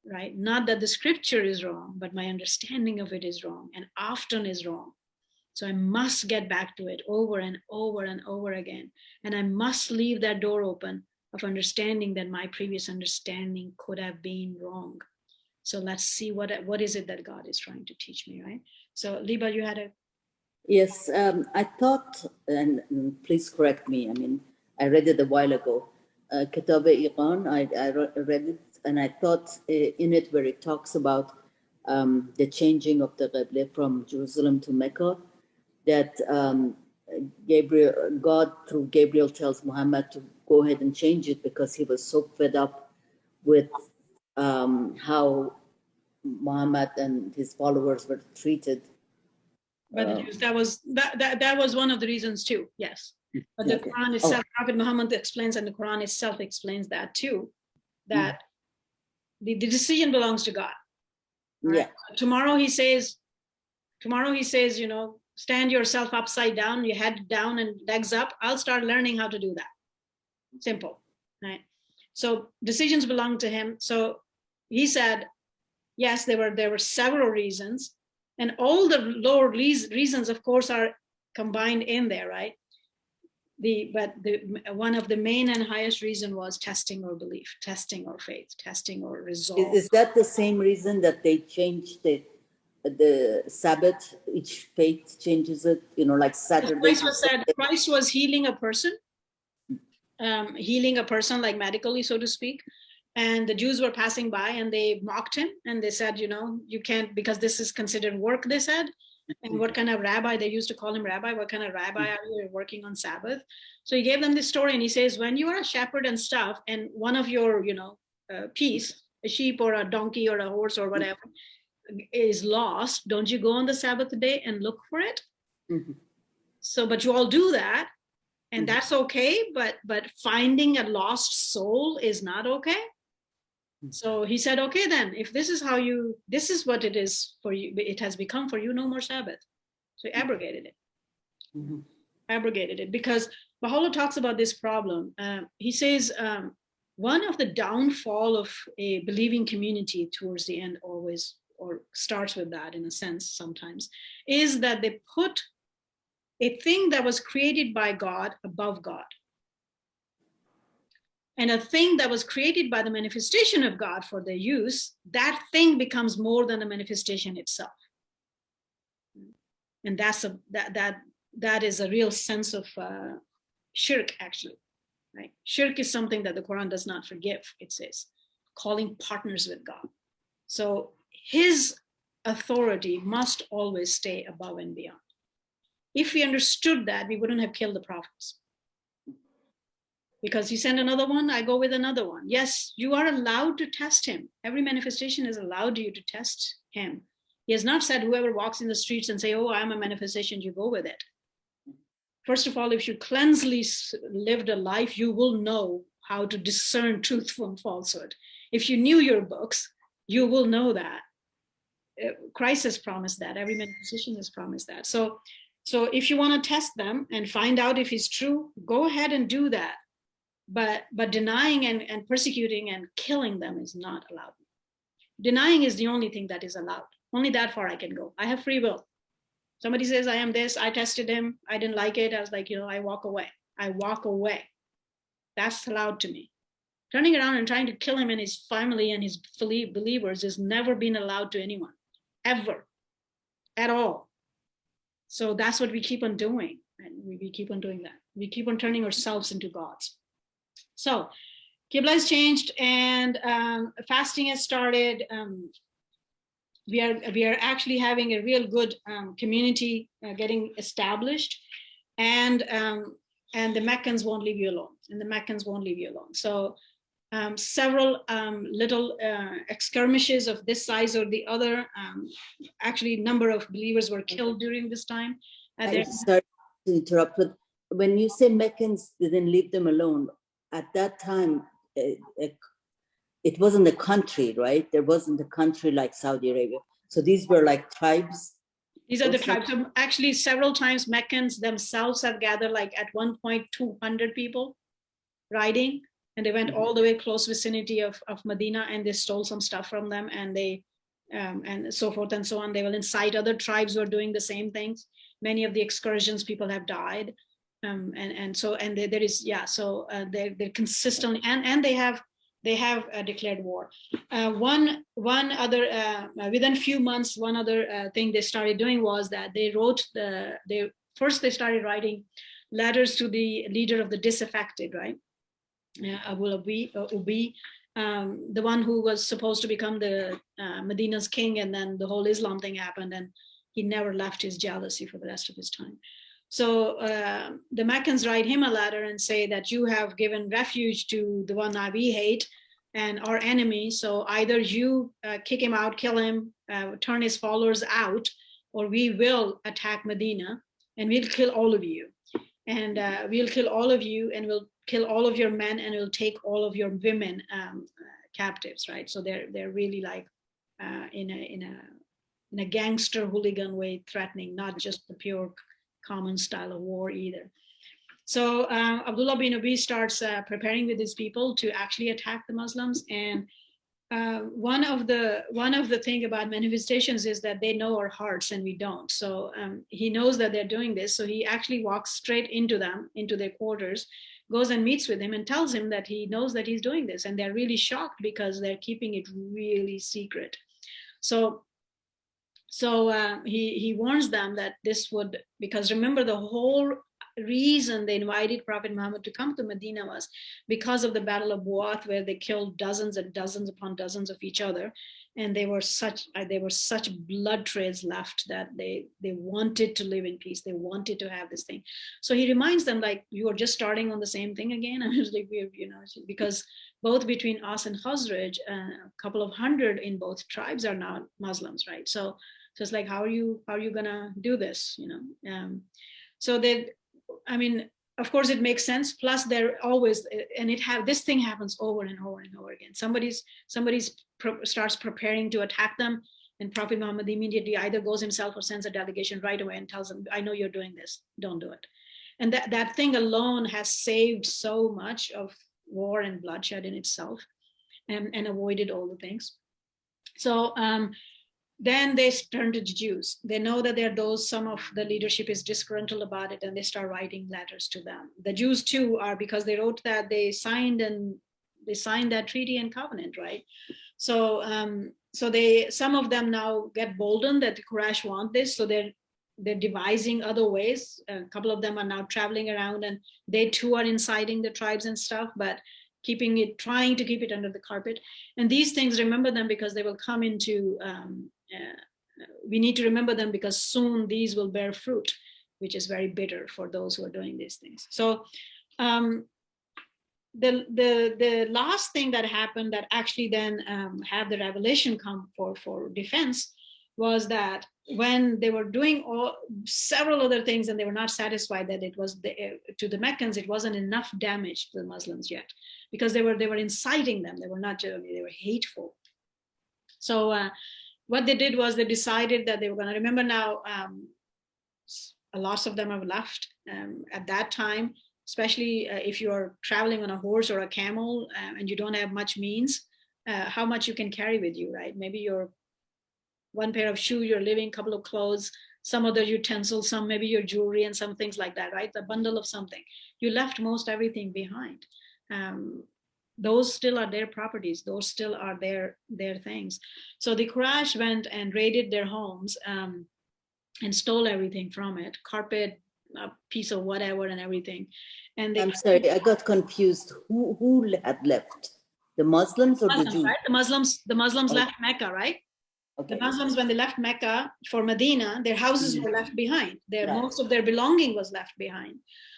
Speaker 1: right? Not that the scripture is wrong, but my understanding of it is wrong, and often is wrong. So I must get back to it over and over and over again. And I must leave that door open of understanding that my previous understanding could have been wrong. So let's see what is it that God is trying to teach me, right? So Liba, you had a...
Speaker 2: Yes, I thought, and please correct me, I mean, I read it a while ago, Kitab-e-Iqan, I read it, and I thought in it where it talks about the changing of the Qibla from Jerusalem to Mecca, that God through Gabriel tells Muhammad to go ahead and change it, because he was so fed up with how Muhammad and his followers were treated.
Speaker 1: But that was one of the reasons too, yes. But the Quran itself, Prophet Muhammad explains, and the Quran itself explains that too, that the decision belongs to God. Right? Tomorrow he says, stand yourself upside down, your head down and legs up. I'll start learning how to do that. Simple, right? So decisions belong to him. So he said, yes, there were several reasons, and all the lower reasons, of course, are combined in there, right? one of the main and highest reason was testing or belief, testing or faith, testing or resolve.
Speaker 2: Is that the same reason that they changed the Sabbath? Each faith changes it, you know, like Saturday.
Speaker 1: Christ was healing a person, like medically, so to speak. And the Jews were passing by and they mocked him and they said, you know, you can't, because this is considered work, they said. And what kind of rabbi, they used to call him rabbi, what kind of rabbi are you working on Sabbath? So he gave them this story and he says, when you are a shepherd and stuff and one of your, you know, piece, a sheep or a donkey or a horse or whatever is lost, don't you go on the Sabbath day and look for it?
Speaker 2: Mm-hmm.
Speaker 1: So, but you all do that and mm-hmm. that's okay, but finding a lost soul is not okay. So he said, okay, then if this is this is what it is for you, it has become for you, no more Sabbath. So he abrogated it. Mm-hmm. Abrogated it because Baha'u'llah talks about this problem. He says, one of the downfall of a believing community towards the end always, or starts with that in a sense sometimes, is that they put a thing that was created by God above God. And a thing that was created by the manifestation of God for their use, that thing becomes more than the manifestation itself. And that is a real sense of shirk, actually. Right? Shirk is something that the Quran does not forgive, it says, calling partners with God. So his authority must always stay above and beyond. If we understood that, we wouldn't have killed the prophets. Because he sent another one, I go with another one. Yes, you are allowed to test him. Every manifestation is allowed you to test him. He has not said whoever walks in the streets and say, oh, I'm a manifestation, you go with it. First of all, if you cleansely lived a life, you will know how to discern truth from falsehood. If you knew your books, you will know that. Christ has promised that. Every manifestation has promised that. So if you want to test them and find out if it's true, go ahead and do that. But denying and persecuting and killing them is not allowed. Denying is the only thing that is allowed. Only that far I can go. I have free will. Somebody says, I am this, I tested him, I didn't like it. I was like, I walk away. I walk away. That's allowed to me. Turning around and trying to kill him and his family and his believers has never been allowed to anyone, ever, at all. So that's what we keep on doing. And we keep on doing that. We keep on turning ourselves into gods. So Qibla has changed and fasting has started. We are actually having a real good community getting established, and the Meccans won't leave you alone. So several little skirmishes of this size or the other. Actually, number of believers were killed during this time.
Speaker 2: I'm sorry to interrupt, but when you say Meccans didn't leave them alone, at that time, it wasn't a country, right? There wasn't a country like Saudi Arabia. So these were like tribes.
Speaker 1: These are the tribes. So actually, several times Meccans themselves have gathered like at one point 200 people riding, and they went all the way close vicinity of Medina, and they stole some stuff from them, and they and so forth and so on. They will incite other tribes who are doing the same things. Many of the excursions, people have died. They're consistently and they have declared war. One other within a few months, one other thing they started doing was that they wrote they started writing letters to the leader of the disaffected, right? Abu Ubi, the one who was supposed to become the Medina's king, and then the whole Islam thing happened, and he never left his jealousy for the rest of his time. So the Meccans write him a letter and say that you have given refuge to the one that we hate and our enemy. So either you kick him out, kill him, turn his followers out, or we will attack Medina and we'll kill all of you. And we'll kill all of you, and we'll kill all of your men, and we'll take all of your women captives, right? So they're really like in a gangster hooligan way, threatening, not just the pure common style of war either. So Abdullah bin Ubi starts preparing with his people to actually attack the Muslims, and one of the thing about manifestations is that they know our hearts and we don't. So he knows that they're doing this. So he actually walks straight into them, into their quarters, goes and meets with him and tells him that he knows that he's doing this. And they're really shocked because they're keeping it really secret. So he warns them that this would, because remember, the whole reason they invited Prophet Muhammad to come to Medina was because of the Battle of Bu'ath, where they killed dozens and dozens upon dozens of each other, and they were such blood trails left that they wanted to live in peace. They wanted to have this thing. So he reminds them, like, you are just starting on the same thing again. I was like, because both between us and Khazraj, a couple of hundred in both tribes are now Muslims, right? So it's like, how are you gonna do this, so they, I mean, of course it makes sense. Plus they're always, and this thing happens over and over and over again. Somebody starts preparing to attack them, and Prophet Muhammad immediately either goes himself or sends a delegation right away and tells them, I know you're doing this, don't do it. And that thing alone has saved so much of war and bloodshed in itself, and avoided all the things. So then they turn to the Jews. They know that some of the leadership is disgruntled about it, and they start writing letters to them. The Jews too are, because they wrote that, they signed that treaty and covenant, right? So some of them now get boldened that the Quraysh want this, so they're devising other ways. A couple of them are now traveling around, and they too are inciting the tribes and stuff, but trying to keep it under the carpet. And these things, remember them, because they will come into, we need to remember them because soon these will bear fruit, which is very bitter for those who are doing these things. So the last thing that happened that actually then had the revelation come for defense was that when they were doing several other things and they were not satisfied that it was to the Meccans, it wasn't enough damage to the Muslims yet, because they were inciting them. They were not, they were hateful. So what they did was they decided that they were going to, remember now, a lot of them have left at that time, especially if you are traveling on a horse or a camel and you don't have much means, how much you can carry with you, right? Maybe your one pair of shoes, your living, couple of clothes, some other utensils, some maybe your jewelry and some things like that, right? The bundle of something. You left most everything behind. Those still are their properties. Those still are their things. So the Quraysh went and raided their homes and stole everything from it, carpet, a piece of whatever and everything. And I'm
Speaker 2: sorry, I got confused. Who had left? The Muslims or the Jews?
Speaker 1: Right? The Muslims left Mecca, right? Okay. The Muslims, when they left Mecca for Medina, their houses were left behind. Most of their belonging was left behind.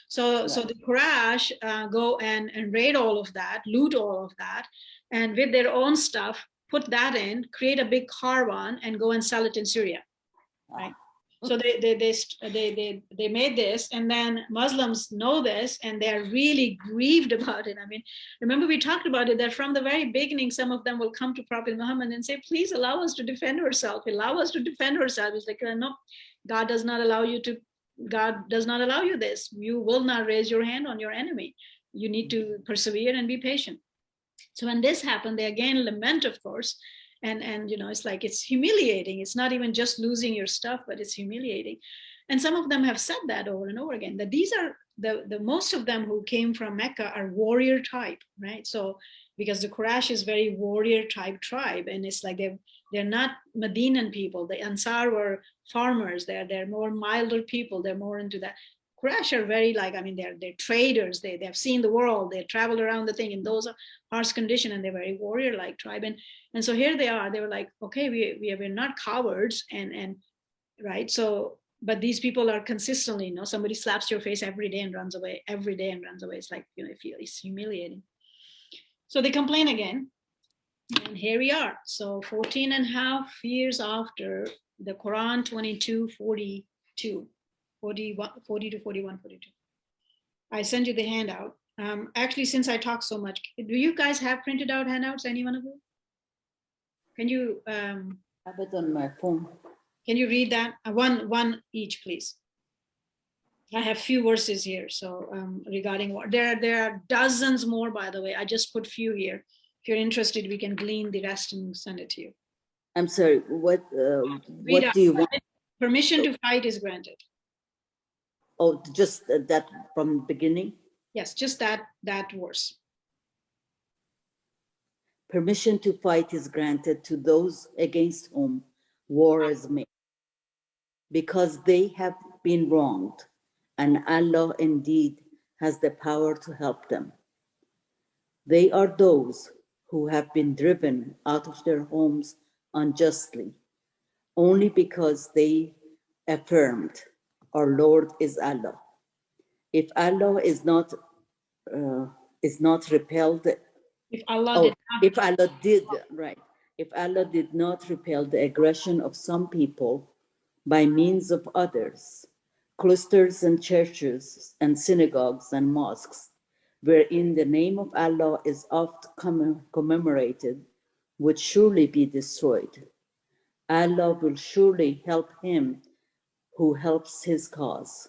Speaker 1: So the Quraysh go and raid all of that, loot all of that, and with their own stuff, put that in, create a big caravan, and go and sell it in Syria, right? So they made this, and then Muslims know this, and they are really grieved about it. I mean, remember we talked about it, that from the very beginning, some of them will come to Prophet Muhammad and say, please allow us to defend ourselves. Allow us to defend ourselves. It's like, no, God does not allow you this. You will not raise your hand on your enemy. You need to persevere and be patient. So when this happened, they again lament, of course. And it's like, it's humiliating. It's not even just losing your stuff, but it's humiliating. And some of them have said that over and over again, that these are the most of them who came from Mecca are warrior type, right? So because the Quraysh is very warrior type tribe, and it's like they're not Medinan people. The Ansar were farmers. They're more milder people. They're more into that. Quraysh are very they're traders. They have seen the world. They traveled around the thing in those harsh conditions, and they're very warrior-like tribe. And so here they are. They were like, okay, we're not cowards, and right. So, but these people are consistently, somebody slaps your face every day and runs away. Every day and runs away. It's like, it's humiliating. So they complain again, and here we are. So 14 and a half years after the Quran, 22:42. 40 to 41, 42. I send you the handout. Actually, since I talk so much, do you guys have printed out handouts, any one of you? Can you?
Speaker 2: I have it on my phone.
Speaker 1: Can you read that? One each, please. I have few verses here. So regarding what, there are dozens more, by the way. I just put few here. If you're interested, we can glean the rest and send it to you.
Speaker 2: I'm sorry, what
Speaker 1: Read
Speaker 2: do you want?
Speaker 1: Permission to fight is granted.
Speaker 2: Oh, just that from the beginning?
Speaker 1: Yes, just that verse.
Speaker 2: Permission to fight is granted to those against whom war is made, because they have been wronged, and Allah indeed has the power to help them. They are those who have been driven out of their homes unjustly, only because they affirmed, "Our Lord is Allah." If Allah is not repelled,
Speaker 1: If Allah
Speaker 2: if Allah did not repel the aggression of some people by means of others, clusters and churches and synagogues and mosques, wherein the name of Allah is oft commemorated, would surely be destroyed. Allah will surely help him who helps his cause.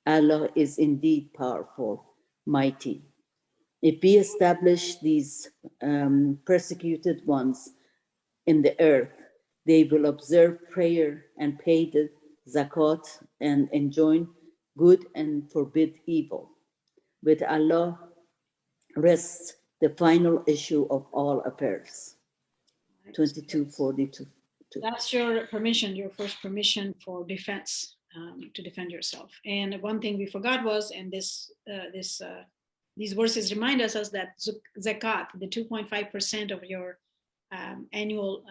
Speaker 2: Allah is indeed powerful, mighty. If we establish these persecuted ones in the earth, they will observe prayer and pay the zakat and enjoin good and forbid evil. With Allah rests the final issue of all affairs. 22:42.
Speaker 1: That's your permission, your first permission for defense, to defend yourself. And one thing we forgot was, and these verses remind us that zakat, the 2.5% of your annual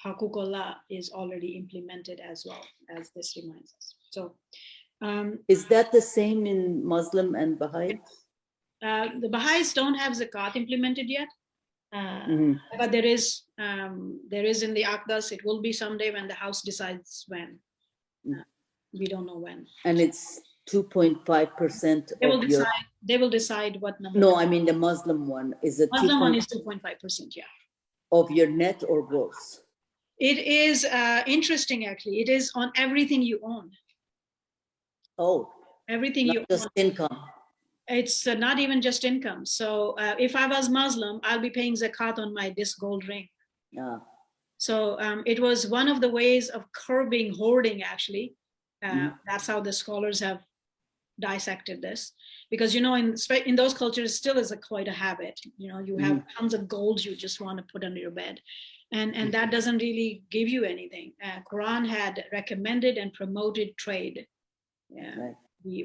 Speaker 1: hakukullah, is already implemented as well, as this reminds us. So,
Speaker 2: is that the same in Muslim and Baha'i?
Speaker 1: The Baha'is don't have zakat implemented yet. But there is in the Aqdas. It will be someday when the House decides when. We don't know when.
Speaker 2: And it's 2.5% of your.
Speaker 1: They will decide what number.
Speaker 2: No, I mean the Muslim one. Is it
Speaker 1: Muslim one is 2.5%? Yeah.
Speaker 2: Of your net or gross?
Speaker 1: It is interesting, actually. It is on everything you own.
Speaker 2: Oh.
Speaker 1: Everything you own.
Speaker 2: Just income.
Speaker 1: It's not even just income. So if I was Muslim, I'll be paying zakat on this gold ring.
Speaker 2: Yeah. So
Speaker 1: it was one of the ways of curbing hoarding, actually. That's how the scholars have dissected this. Because, in those cultures, still is quite a habit. You have tons of gold you just want to put under your bed. And that doesn't really give you anything. Qur'an had recommended and promoted trade. Yeah. Right.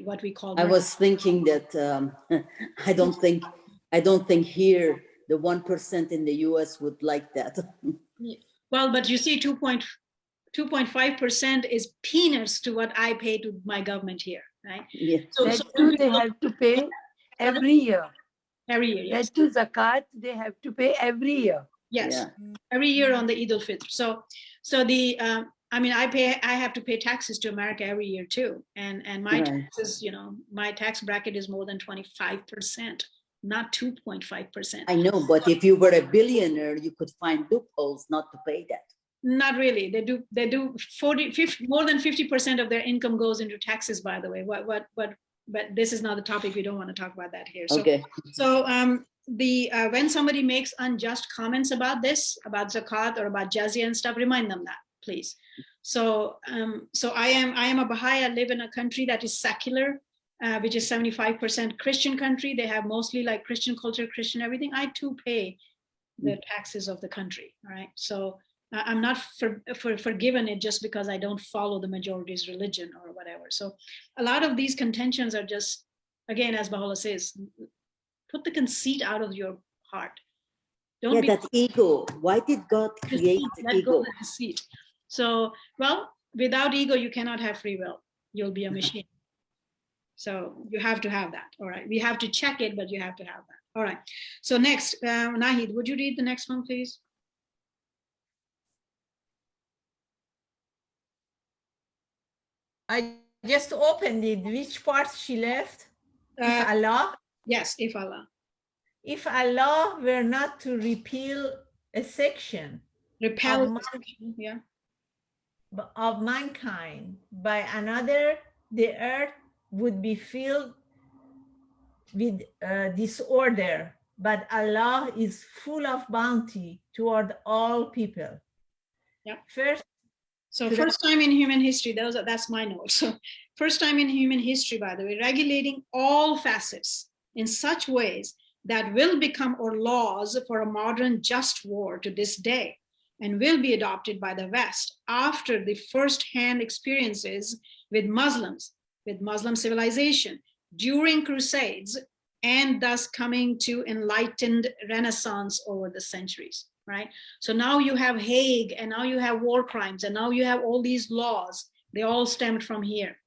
Speaker 1: What we call.
Speaker 2: I was thinking that I don't think here the 1% in the U.S. would like that.
Speaker 1: Well, but you see, 2.5% is peanuts to what I pay to my government here, right?
Speaker 4: Yeah. So they have to pay every year.
Speaker 1: Every year, yes.
Speaker 4: That to zakat they have to pay every year.
Speaker 1: Yes, yeah. Every year on the Eid al-Fitr. So the. I have to pay taxes to America every year too. And my taxes, my tax bracket is more than 25%, not 2.5%.
Speaker 2: I know, but if you were a billionaire, you could find loopholes not to pay that.
Speaker 1: Not really. They do 50, more than 50% of their income goes into taxes, by the way. But this is not the topic. We don't want to talk about that here. So,
Speaker 2: okay.
Speaker 1: So when somebody makes unjust comments about this, about zakat or about jizya and stuff, remind them that, please. So I am a Baha'i. I live in a country that is secular, which is 75% Christian country. They have mostly like Christian culture, Christian everything. I too pay the taxes of the country. All right. So I'm not forgiven it just because I don't follow the majority's religion or whatever. So a lot of these contentions are just, again, as Baha'u'llah says, put the conceit out of your heart.
Speaker 2: Don't that ego. Why did God create ego?
Speaker 1: Conceit. So, well, without ego, you cannot have free will. You'll be a machine. So you have to have that. All right. We have to check it, but you have to have that. All right. So next, Nahid, would you read the next one, please?
Speaker 5: I just opened it. Which part she left? If Allah?
Speaker 1: Yes, if Allah.
Speaker 5: If Allah were not to repeal a section of mankind by another, the earth would be filled with disorder, but Allah is full of bounty toward all people.
Speaker 1: Yeah.
Speaker 5: First,
Speaker 1: So
Speaker 5: Should I-
Speaker 1: first time in human history, that's my note. So first time in human history, by the way, regulating all facets in such ways that will become or laws for a modern just war to this day and will be adopted by the West after the first-hand experiences with Muslims, with Muslim civilization during crusades, and thus coming to enlightened renaissance over the centuries, right? So now you have Hague, and now you have war crimes, and now you have all these laws. They all stemmed from here.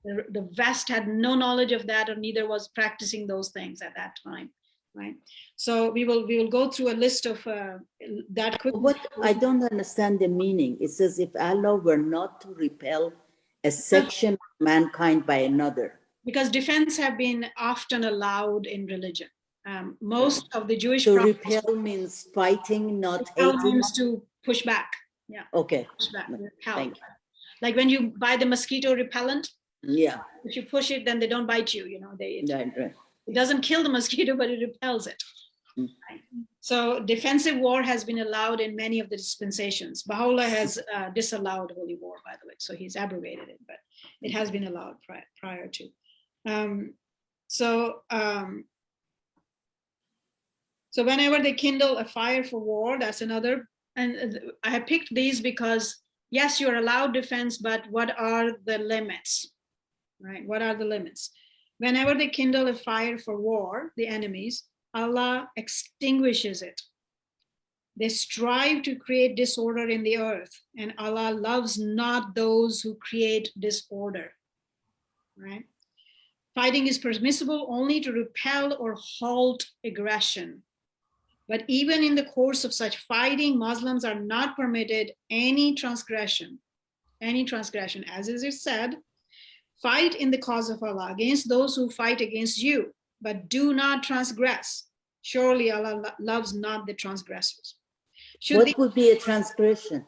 Speaker 1: The West had no knowledge of that, or neither was practicing those things at that time, right? So we will go through a list of that.
Speaker 2: What I don't understand the meaning. It says if Allah were not to repel a section of mankind by another.
Speaker 1: Because defense have been often allowed in religion. Most of the Jewish
Speaker 2: So
Speaker 1: prophets,
Speaker 2: repel means fighting, not
Speaker 1: repel
Speaker 2: hating.
Speaker 1: means to push back. Yeah.
Speaker 2: Okay.
Speaker 1: Push back. Repel.
Speaker 2: Thank you.
Speaker 1: Like when you buy the mosquito repellent,
Speaker 2: Yeah.
Speaker 1: if you push it, then they don't bite you. You know,
Speaker 2: Right.
Speaker 1: it doesn't kill the mosquito, but it repels it. Right? So defensive war has been allowed in many of the dispensations. Baha'u'llah has disallowed holy war, by the way, so he's abrogated it, but it has been allowed prior to. So whenever they kindle a fire for war, that's another. And I have picked these because, yes, you're allowed defense, but what are the limits, right? What are the limits? Whenever they kindle a fire for war, the enemies, Allah extinguishes it. They strive to create disorder in the earth, and Allah loves not those who create disorder, right? Fighting is permissible only to repel or halt aggression. But even in the course of such fighting, Muslims are not permitted any transgression, as is it said, fight in the cause of Allah against those who fight against you, but do not transgress. Surely Allah loves not the transgressors.
Speaker 2: What would be a transgression?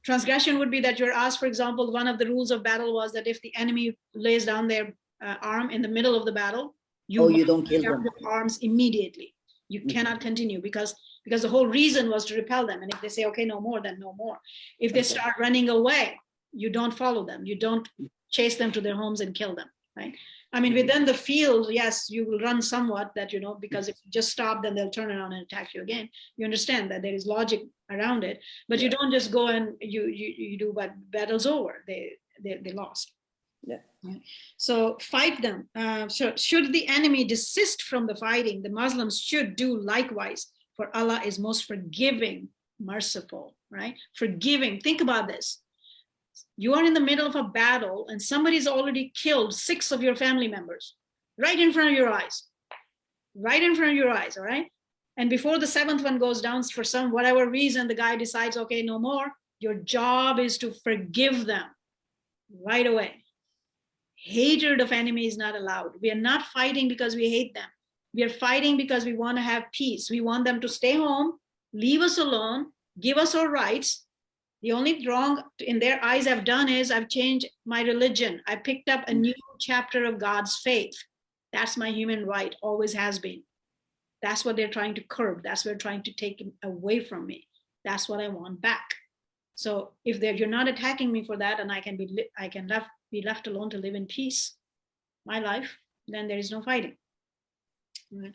Speaker 1: Transgression would be that you're asked, for example, one of the rules of battle was that if the enemy lays down their arm in the middle of the battle,
Speaker 2: you don't kill them.
Speaker 1: Your arms immediately. You cannot continue because the whole reason was to repel them. And if they say, okay, no more, then no more. If they start running away, you don't follow them. You don't chase them to their homes and kill them, right? I mean, within the field, yes, you will run somewhat that, you know, because if you just stop, then they'll turn around and attack you again. You understand that there is logic around it, but you don't just go and you do what battle's over. They lost.
Speaker 2: Yeah.
Speaker 1: So fight them. So should the enemy desist from the fighting, the Muslims should do likewise, for Allah is most forgiving, merciful, right? Forgiving. Think about this. You are in the middle of a battle and somebody's already killed 6 of your family members right in front of your eyes, all right? And before the 7th one goes down, for some whatever reason, the guy decides, okay, no more. Your job is to forgive them right away. Hatred of enemy is not allowed. We are not fighting because we hate them. We are fighting because we want to have peace. We want them to stay home, leave us alone, give us our rights. The only wrong in their eyes I've done is I've changed my religion. I picked up a new chapter of God's faith. That's my human right, always has been. That's what they're trying to curb. That's what they're trying to take away from me. That's what I want back. So if you're not attacking me for that, and I can be left alone to live in peace, my life, then there is no fighting. Right?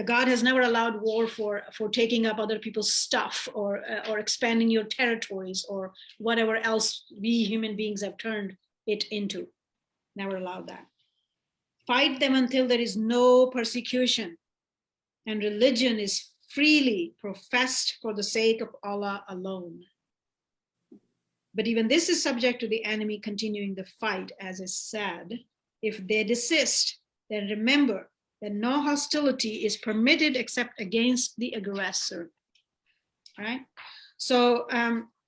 Speaker 1: God has never allowed war for taking up other people's stuff or expanding your territories or whatever else we human beings have turned it into. Never allowed that. Fight them until there is no persecution, and religion is freely professed for the sake of Allah alone. But even this is subject to the enemy continuing the fight, as is said. If they desist, then remember that no hostility is permitted except against the aggressor. All right? So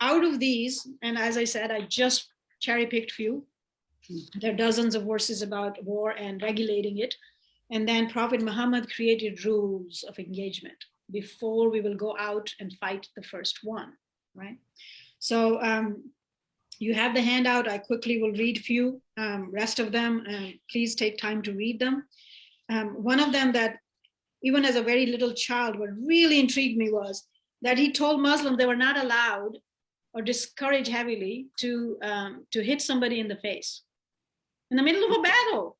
Speaker 1: out of these, and as I said, I just cherry-picked few. There are dozens of verses about war and regulating it. And then Prophet Muhammad created rules of engagement before we will go out and fight the first one, right? So you have the handout. I quickly will read few. Rest of them, please take time to read them. One of them that even as a very little child, what really intrigued me was that he told Muslims they were not allowed or discouraged heavily to hit somebody in the face in the middle of a battle,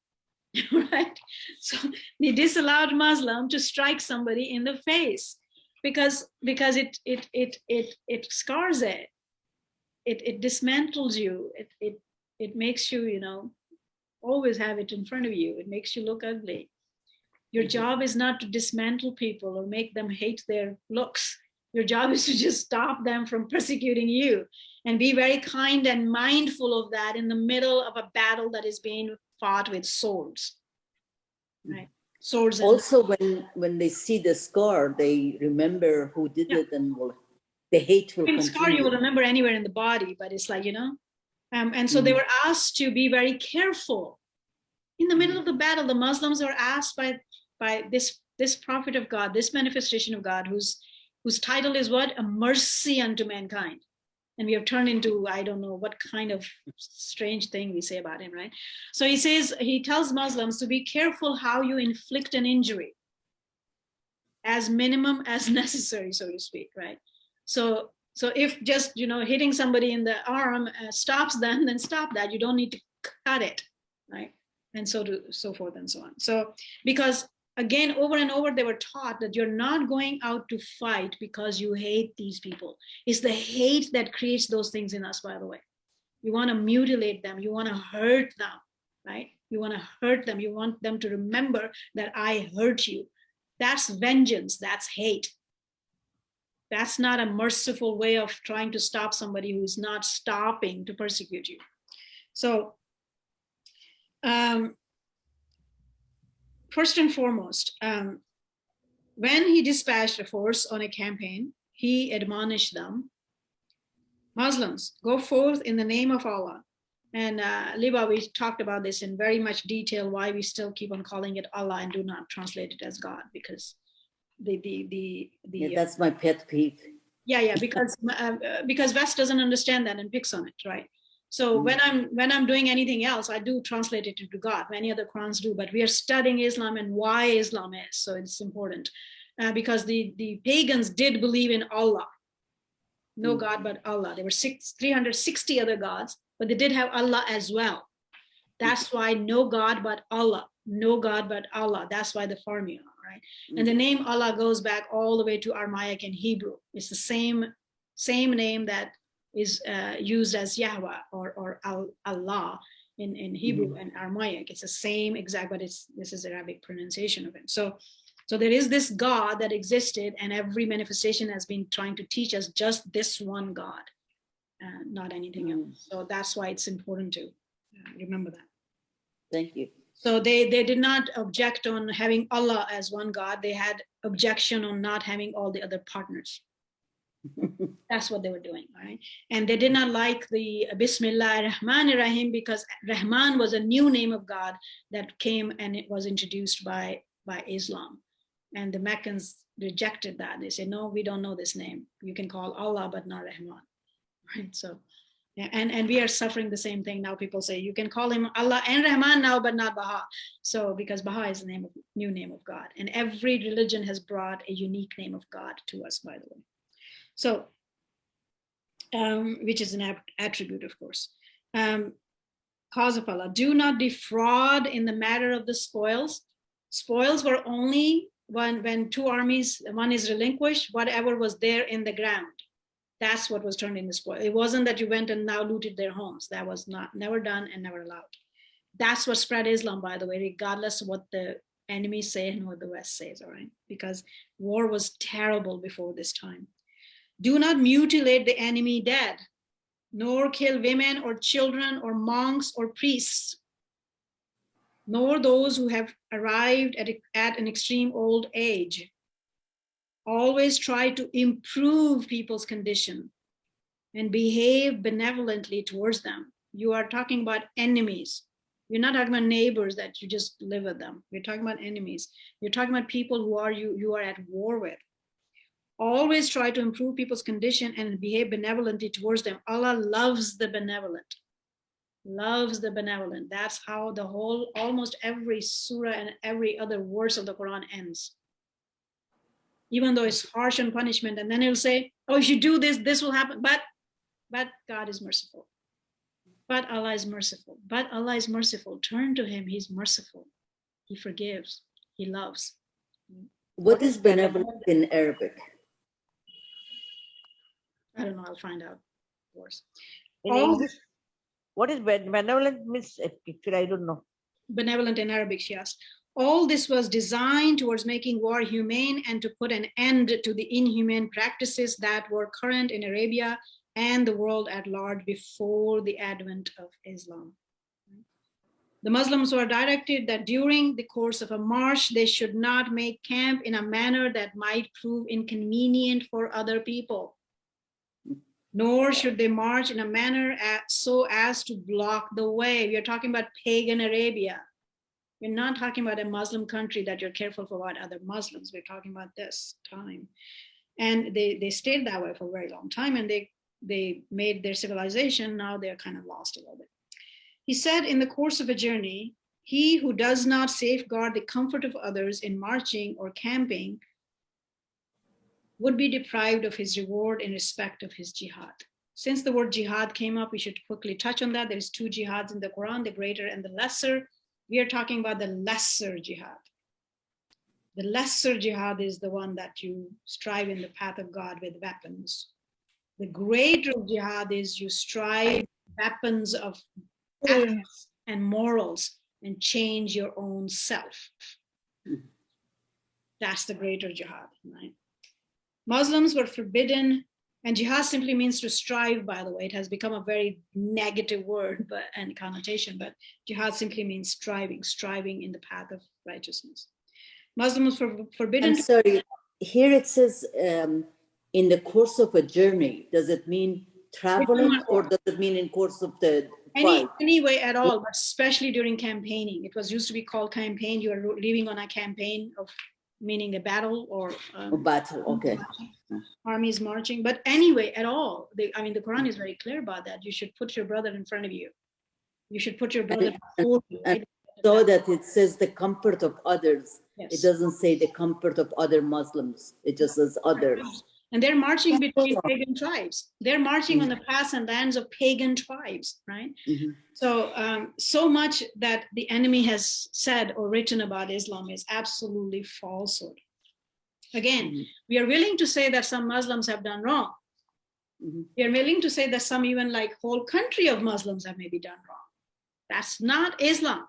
Speaker 1: right? So he disallowed Muslim to strike somebody in the face because it scars it. It dismantles you. It makes you, you know, always have it in front of you. It makes you look ugly. Your job is not to dismantle people or make them hate their looks. Your job is to just stop them from persecuting you, and be very kind and mindful of that in the middle of a battle that is being fought with swords, right? Swords.
Speaker 2: Also, when they see the scar, they remember who did it, and the hate will continue.
Speaker 1: Scar you will remember anywhere in the body, but it's like, you know, and so they were asked to be very careful. In the middle of the battle, the Muslims are asked by this prophet of God, this manifestation of God, whose title is what? A mercy unto mankind. And we have turned into, I don't know what kind of strange thing we say about him, right? So he says, he tells Muslims to be careful how you inflict an injury, as minimum as necessary, so to speak, right? So if just, you know, hitting somebody in the arm stops them, then stop that. You don't need to cut it, right? And so forth and so on. So because again, over and over, they were taught that you're not going out to fight because you hate these people. It's the hate that creates those things in us, by the way. You want to mutilate them. You want to hurt them, right? You want to hurt them. You want them to remember that I hurt you. That's vengeance. That's hate. That's not a merciful way of trying to stop somebody who's not stopping to persecute you. So, first and foremost, when he dispatched a force on a campaign, he admonished them, Muslims, go forth in the name of Allah. And Liba, we talked about this in very much detail, why we still keep on calling it Allah and do not translate it as God, because
Speaker 2: that's my pet peeve.
Speaker 1: Yeah, because West doesn't understand that and picks on it, right? So when I'm doing anything else, I do translate it into God. Many other Qurans do, but we are studying Islam and why Islam is. So it's important because the pagans did believe in Allah, no God but Allah. There were 360 other gods, but they did have Allah as well. That's why no God but Allah, no God but Allah. That's why the formula, right? And the name Allah goes back all the way to Aramaic and Hebrew. It's the same name that is used as Yahweh or Allah in Hebrew and Aramaic. It's the same exact, but this is Arabic pronunciation of it. So there is this God that existed, and every manifestation has been trying to teach us just this one God, not anything else. So that's why it's important to remember that.
Speaker 2: Thank you.
Speaker 1: So they did not object on having Allah as one God. They had objection on not having all the other partners. That's what they were doing, right? And they did not like the Bismillah Rahman Rahim because Rahman was a new name of God that came and it was introduced by Islam. And the Meccans rejected that. They said, no, we don't know this name. You can call Allah, but not Rahman, right? So, yeah, and we are suffering the same thing now. People say you can call him Allah and Rahman now, but not Baha. So because Baha is the new name of God, and every religion has brought a unique name of God to us, by the way. So, which is an attribute, of course. Cause of Allah, do not defraud in the matter of the spoils. Spoils were only when two armies, one is relinquished, whatever was there in the ground. That's what was turned into spoil. It wasn't that you went and now looted their homes. That was never done and never allowed. That's what spread Islam, by the way, regardless of what the enemies say and what the West says, all right? Because war was terrible before this time. Do not mutilate the enemy dead, nor kill women or children or monks or priests, nor those who have arrived at an extreme old age. Always try to improve people's condition and behave benevolently towards them. You are talking about enemies. You're not talking about neighbors that you just live with them. You're talking about enemies. You're talking about people who you are at war with. Always try to improve people's condition and behave benevolently towards them. Allah loves the benevolent. Loves the benevolent. That's how the whole, almost every surah and every other verse of the Quran ends. even though it's harsh on punishment. And then he'll say, oh, if you do this, this will happen. But God is merciful. But Allah is merciful. But Allah is merciful. Turn to him. He's merciful. He forgives. He loves.
Speaker 2: What is benevolent in Arabic?
Speaker 1: I don't know. I'll find out, of course.
Speaker 3: In English, what is benevolent means? Actually, I don't know.
Speaker 1: Benevolent in Arabic, she asked. All this was designed towards making war humane and to put an end to the inhumane practices that were current in Arabia and the world at large before the advent of Islam. The Muslims were directed that during the course of a march, they should not make camp in a manner that might prove inconvenient for other people, nor should they march in a manner so as to block the way. We are talking about pagan Arabia. We're not talking about a Muslim country that you're careful for what other Muslims. We're talking about this time. And they stayed that way for a very long time, and they made their civilization. Now they're kind of lost a little bit. He said, in the course of a journey, he who does not safeguard the comfort of others in marching or camping would be deprived of his reward in respect of his jihad. Since the word jihad came up, we should quickly touch on that. There's two jihads in the Quran, the greater and the lesser. We are talking about the lesser jihad. The lesser jihad is the one that you strive in the path of God with weapons. The greater jihad is you strive weapons of ethics and morals and change your own self. That's the greater jihad, right? Muslims were forbidden, and jihad simply means to strive, by the way. It has become a very negative word and connotation, but jihad simply means striving in the path of righteousness. Muslims were forbidden.
Speaker 2: I'm sorry, here it says in the course of a journey. Does it mean traveling, or does it mean in course of the fight?
Speaker 1: Any way at all, but especially during campaigning. It was used to be called campaign. You are leaving on a campaign of, meaning a battle or
Speaker 2: battle, okay.
Speaker 1: Armies marching, but anyway at all. The Quran is very clear about that. You should put your brother in front of you. You should put your brother before you. Right?
Speaker 2: So that it says the comfort of others.
Speaker 1: Yes.
Speaker 2: It doesn't say the comfort of other Muslims. It just says others.
Speaker 1: And they're marching between pagan tribes. They're marching on the paths and lands of pagan tribes, right?
Speaker 2: Mm-hmm.
Speaker 1: So, so much that the enemy has said or written about Islam is absolutely falsehood. Again, we are willing to say that some Muslims have done wrong. We are willing to say that some even like whole country of Muslims have maybe done wrong. That's not Islam.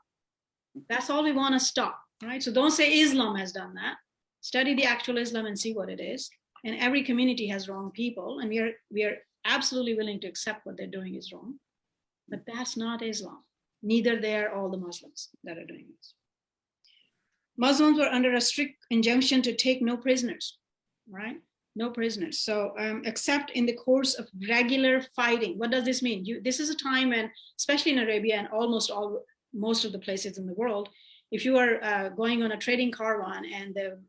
Speaker 1: That's all we want to stop, right? So don't say Islam has done that. Study the actual Islam and see what it is. And every community has wrong people, and we are absolutely willing to accept what they're doing is wrong. But that's not Islam. Neither they are all the Muslims that are doing this. Muslims were under a strict injunction to take no prisoners, right? No prisoners. So except in the course of regular fighting. What does this mean? This is a time when, especially in Arabia and most of the places in the world, if you are going on a trading caravan and the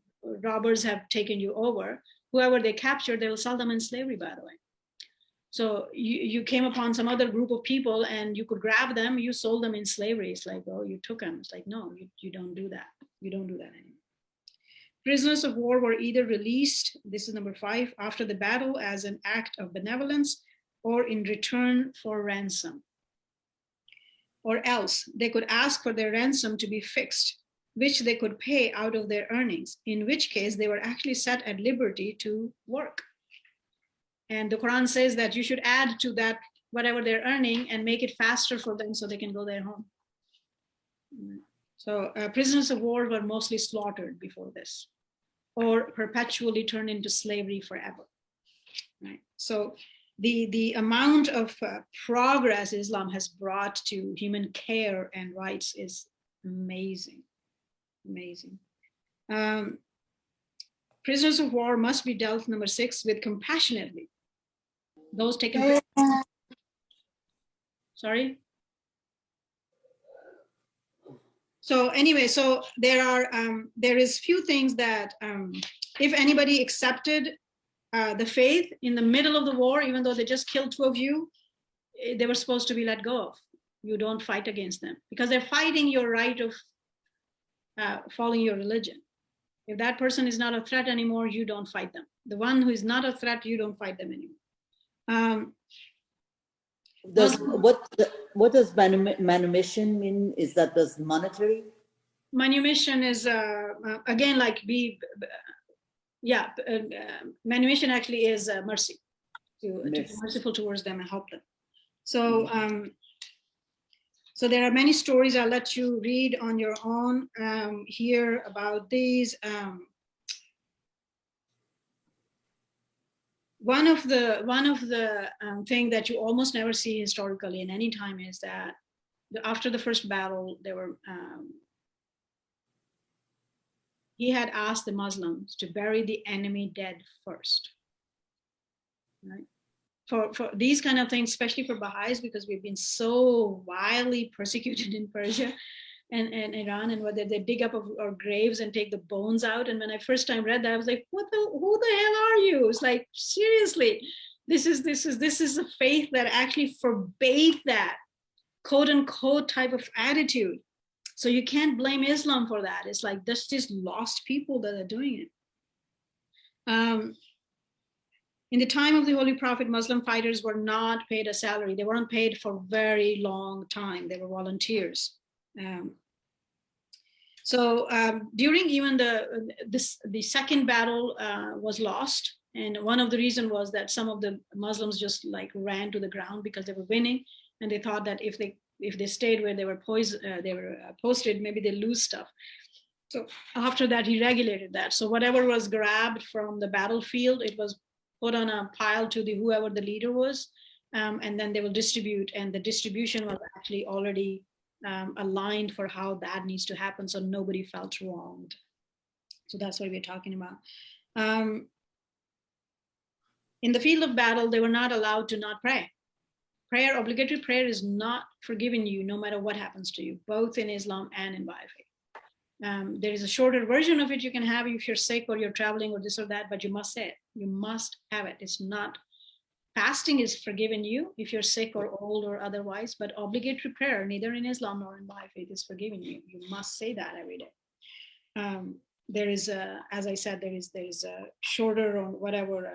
Speaker 1: robbers have taken you over, whoever they capture, they will sell them in slavery, by the way. So you came upon some other group of people and you could grab them, you sold them in slavery. It's like, oh, you took them. It's like, no, you don't do that. You don't do that anymore. Prisoners of war were either released, this is number 5, after the battle as an act of benevolence or in return for ransom. Or else they could ask for their ransom to be fixed, which they could pay out of their earnings, in which case they were actually set at liberty to work. And the Quran says that you should add to that whatever they're earning and make it faster for them so they can go their home. So prisoners of war were mostly slaughtered before this, or perpetually turned into slavery forever. Right? So the amount of progress Islam has brought to human care and rights is amazing. Amazing. Prisoners of war must be dealt, number 6, with compassionately. Those taken. Sorry. So anyway, so there is few things that if anybody accepted the faith in the middle of the war, even though they just killed 2 of you, they were supposed to be let go of. You don't fight against them because they're fighting your right of following your religion. If that person is not a threat anymore, you don't fight them. The one who is not a threat, you don't fight them anymore.
Speaker 2: What does manumission mean? Is that does monetary?
Speaker 1: Manumission is again like manumission actually is mercy, to be merciful towards them and help them. So so there are many stories. I'll let you read on your own here about these. One of the thing that you almost never see historically in any time is that after the first battle, there were he had asked the Muslims to bury the enemy dead first. Right? For these kind of things, especially for Baha'is, because we've been so wildly persecuted in Persia and Iran, and whether they dig up our graves and take the bones out. And when I first time read that, I was like, who the hell are you? It's like, seriously, this is a faith that actually forbade that quote unquote type of attitude. So you can't blame Islam for that. It's like, there's just lost people that are doing it. In the time of the Holy Prophet, Muslim fighters were not paid a salary. They weren't paid for a very long time. They were volunteers. During even the second battle was lost. And one of the reasons was that some of the Muslims just like ran to the ground because they were winning. And they thought that if they stayed where they were posted, maybe they lose stuff. So after that, he regulated that. So whatever was grabbed from the battlefield, it was put on a pile to whoever the leader was, and then they will distribute. And the distribution was actually already aligned for how that needs to happen, so nobody felt wronged. So that's what we're talking about. In the field of battle, they were not allowed to not pray. Obligatory prayer is not forgiven you no matter what happens to you, both in Islam and in Baha'i faith. There is a shorter version of it you can have if you're sick or you're traveling or this or that, but you must say it. You must have it. It's not, fasting is forgiven you if you're sick or old or otherwise, but obligatory prayer, neither in Islam nor in Baha'i faith, is forgiven you. You must say that every day. There is as I said, there is a shorter or whatever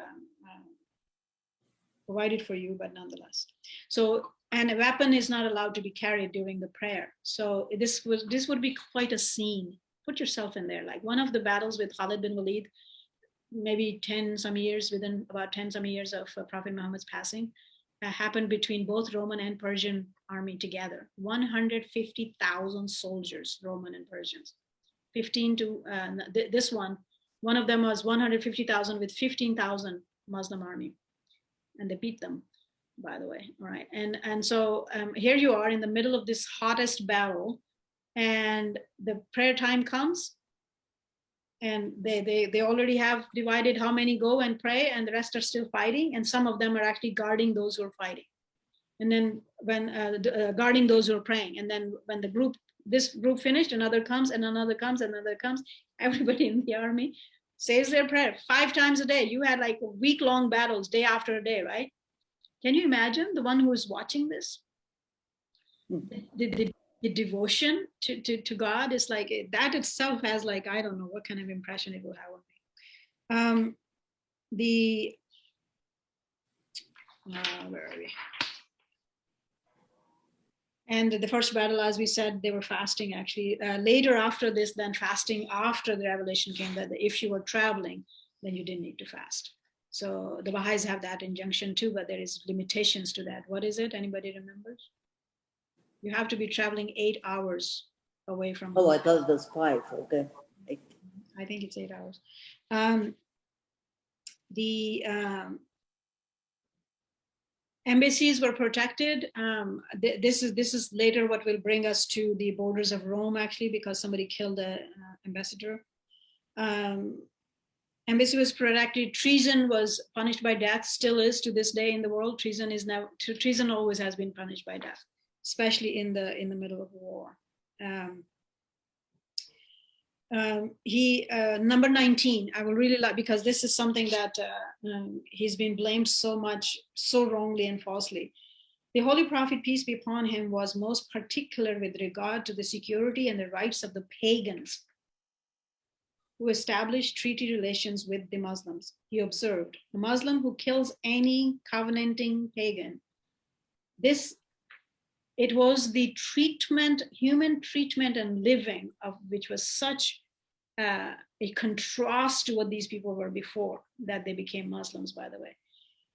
Speaker 1: provided for you, but nonetheless. So, and a weapon is not allowed to be carried during the prayer. So this would be quite a scene. Put yourself in there. Like one of the battles with Khalid bin Walid, maybe 10 some years, within about 10 some years of Prophet Muhammad's passing, happened between both Roman and Persian army together. 150,000 soldiers, Roman and Persians. 15 to this one of them was 150,000 with 15,000 Muslim army. And they beat them, by the way. All right. And so here you are in the middle of this hottest battle, and the prayer time comes, and they already have divided how many go and pray, and the rest are still fighting, and some of them are actually guarding those who are fighting. And then when guarding those who are praying, and then when this group finished, another comes, and another comes, and another comes. Everybody in the army says their prayer 5 times a day. You had like week-long battles, day after day, right? Can you imagine the one who is watching this? The devotion to God is like, that itself has like, I don't know what kind of impression it will have on me. Where are we? And the first battle, as we said, they were fasting actually. Later after this, then fasting after the revelation came that if you were traveling, then you didn't need to fast. So the Baha'is have that injunction too, but there is limitations to that. What is it? Anybody remembers? You have to be traveling 8 hours away from home.
Speaker 2: I thought it was 5, okay. 8.
Speaker 1: I think it's 8 hours. Embassies were protected. This is later what will bring us to the borders of Rome, actually, because somebody killed the ambassador. Embassy was protected. Treason was punished by death, still is to this day in the world. Treason always has been punished by death, especially in the middle of war. Number 19, I will really like, because this is something that he's been blamed so much, so wrongly and falsely. The Holy Prophet, peace be upon him, was most particular with regard to the security and the rights of the pagans who established treaty relations with the Muslims. He observed, a Muslim who kills any covenanting pagan, it was the treatment, human treatment and living of which was such a contrast to what these people were before, that they became Muslims, by the way.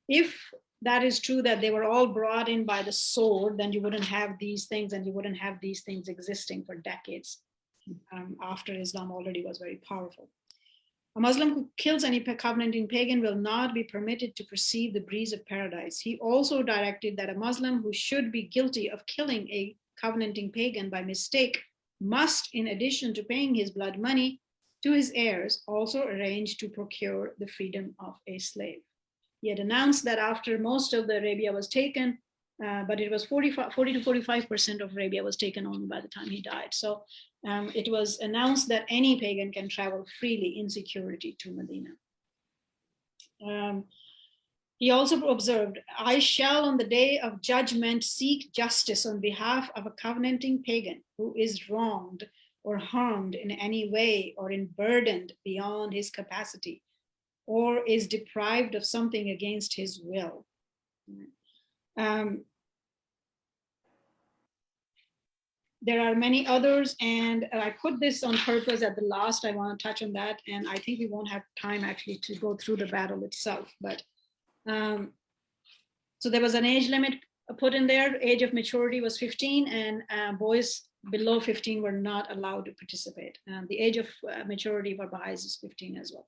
Speaker 1: If that is true, that they were all brought in by the sword, then you wouldn't have these things, and you wouldn't have these things existing for decades after Islam already was very powerful. A Muslim who kills any covenanting pagan will not be permitted to perceive the breeze of paradise. He also directed that a Muslim who should be guilty of killing a covenanting pagan by mistake must, in addition to paying his blood money to his heirs, also arrange to procure the freedom of a slave. He had announced that after most of the Arabia was taken, but it was 40 to 45% of Arabia was taken only by the time he died. So it was announced that any pagan can travel freely in security to Medina. He also observed, I shall on the day of judgment seek justice on behalf of a covenanting pagan who is wronged or harmed in any way or burdened beyond his capacity, or is deprived of something against his will. There are many others, and I put this on purpose at the last. I want to touch on that, and I think we won't have time actually to go through the battle itself. But so there was an age limit put in there. Age of maturity was 15, and boys below 15 were not allowed to participate. The age of maturity for Baha'is is 15 as well.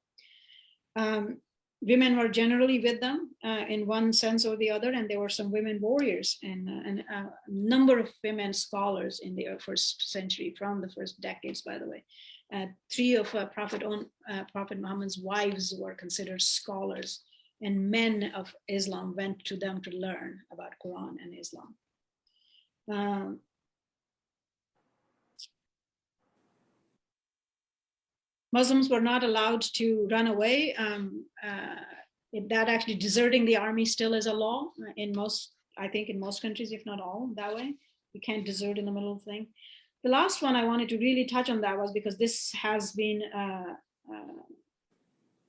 Speaker 1: Women were generally with them in one sense or the other, and there were some women warriors and a number of women scholars in the first century, from the first decades, by the way. 3 of Prophet Muhammad's wives were considered scholars, and men of Islam went to them to learn about Quran and Islam. Muslims were not allowed to run away. That actually deserting the army still is a law in most, I think in most countries, if not all, that way. You can't desert in the middle of the thing. The last one I wanted to really touch on that was because this has been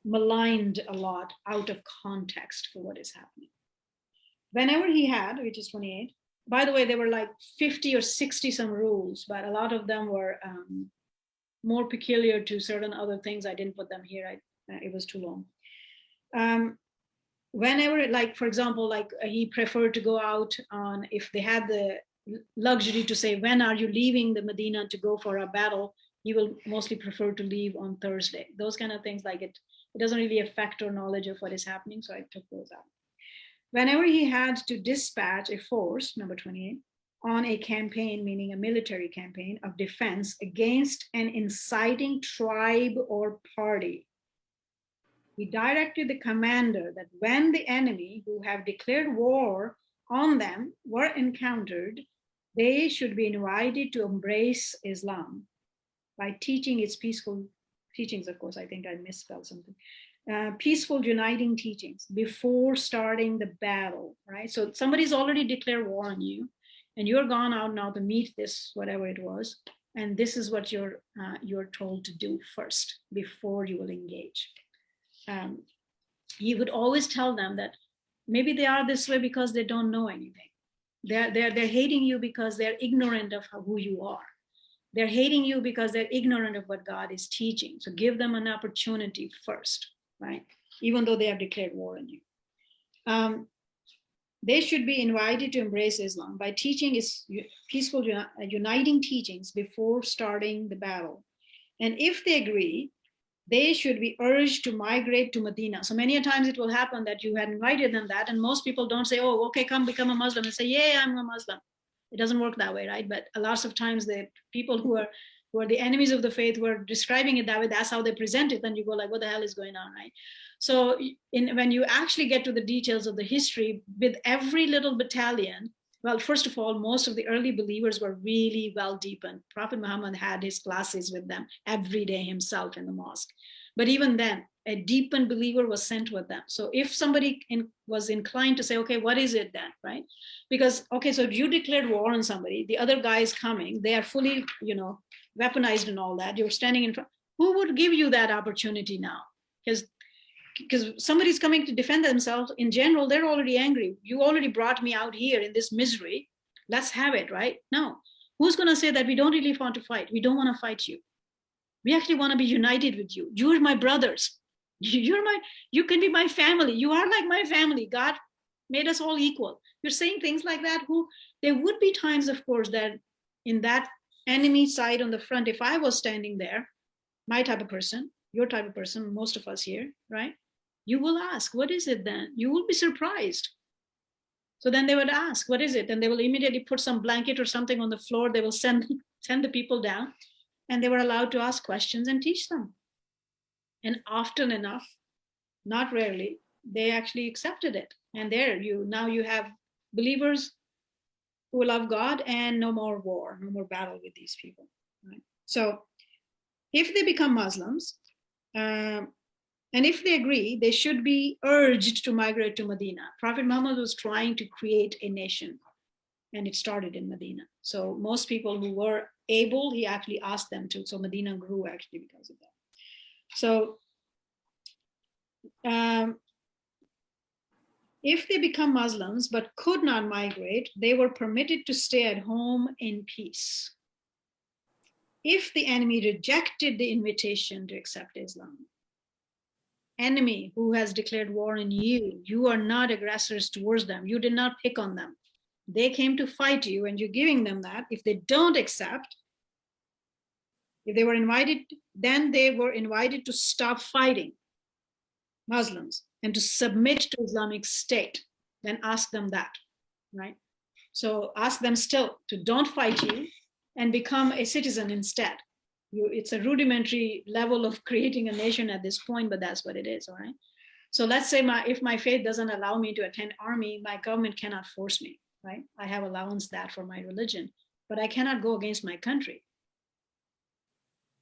Speaker 1: maligned a lot out of context for what is happening. Whenever he had, which is 28, by the way, there were like 50 or 60 some rules, but a lot of them were more peculiar to certain other things. I didn't put them here. It was too long. Whenever, like, for example, like he preferred to go out on, if they had the luxury to say, when are you leaving the Medina to go for a battle, he will mostly prefer to leave on Thursday. Those kind of things, like it doesn't really affect our knowledge of what is happening. So I took those out. Whenever he had to dispatch a force, number 28, on a campaign, meaning a military campaign of defense against an inciting tribe or party, he directed the commander that when the enemy who have declared war on them were encountered, they should be invited to embrace Islam by teaching its peaceful teachings. Of course, I think I misspelled something. Peaceful uniting teachings before starting the battle, right? So somebody's already declared war on you, and you're gone out now to meet this, whatever it was, and this is what you're told to do first before you will engage. He would always tell them that maybe they are this way because they don't know anything. They're hating you because they're ignorant of who you are. They're hating you because they're ignorant of what God is teaching. So give them an opportunity first, right? Even though they have declared war on you. They should be invited to embrace Islam by teaching its peaceful, uniting teachings before starting the battle. And if they agree, they should be urged to migrate to Medina. So many times it will happen that you had invited them that, and most people don't say, oh, okay, come become a Muslim, and say, yeah, I'm a Muslim. It doesn't work that way, right? But lots of times the people who are the enemies of the faith were describing it that way. That's how they present it. And you go like, what the hell is going on, right? So when you actually get to the details of the history, with every little battalion, well, first of all, most of the early believers were really well deepened. Prophet Muhammad had his classes with them every day himself in the mosque. But even then, a deepened believer was sent with them. So if somebody was inclined to say, okay, what is it then, right? Because, okay, so you declared war on somebody, the other guy is coming, they are fully, weaponized and all that, you're standing in front. Who would give you that opportunity now? Because somebody's coming to defend themselves. In general, they're already angry. You already brought me out here in this misery. Let's have it, right? No. Who's going to say that we don't really want to fight? We don't want to fight you. We actually want to be united with you. You're my brothers. You can be my family. You are like my family. God made us all equal. You're saying things like that. There would be times, of course, that in that enemy side on the front, if I was standing there, my type of person, your type of person, most of us here, right? You will ask, what is it then? You will be surprised. So then they would ask, what is it? And they will immediately put some blanket or something on the floor. They will send the people down, and they were allowed to ask questions and teach them. And often enough, not rarely, they actually accepted it. And now you have believers who love God, and no more war, no more battle with these people. Right? So if they become Muslims, and if they agree, they should be urged to migrate to Medina. Prophet Muhammad was trying to create a nation, and it started in Medina. So most people who were able, he actually asked them to. So Medina grew actually because of that. So if they become Muslims but could not migrate, they were permitted to stay at home in peace. If the enemy rejected the invitation to accept Islam, enemy who has declared war on you, you are not aggressors towards them. You did not pick on them. They came to fight you, and you're giving them that. If they don't accept, if they were invited, then they were invited to stop fighting Muslims and to submit to Islamic State. Then ask them that, right? So ask them still to don't fight you and become a citizen instead. It's a rudimentary level of creating a nation at this point, but that's what it is, all right? So let's say if my faith doesn't allow me to attend army, my government cannot force me, right? I have allowance that for my religion, but I cannot go against my country.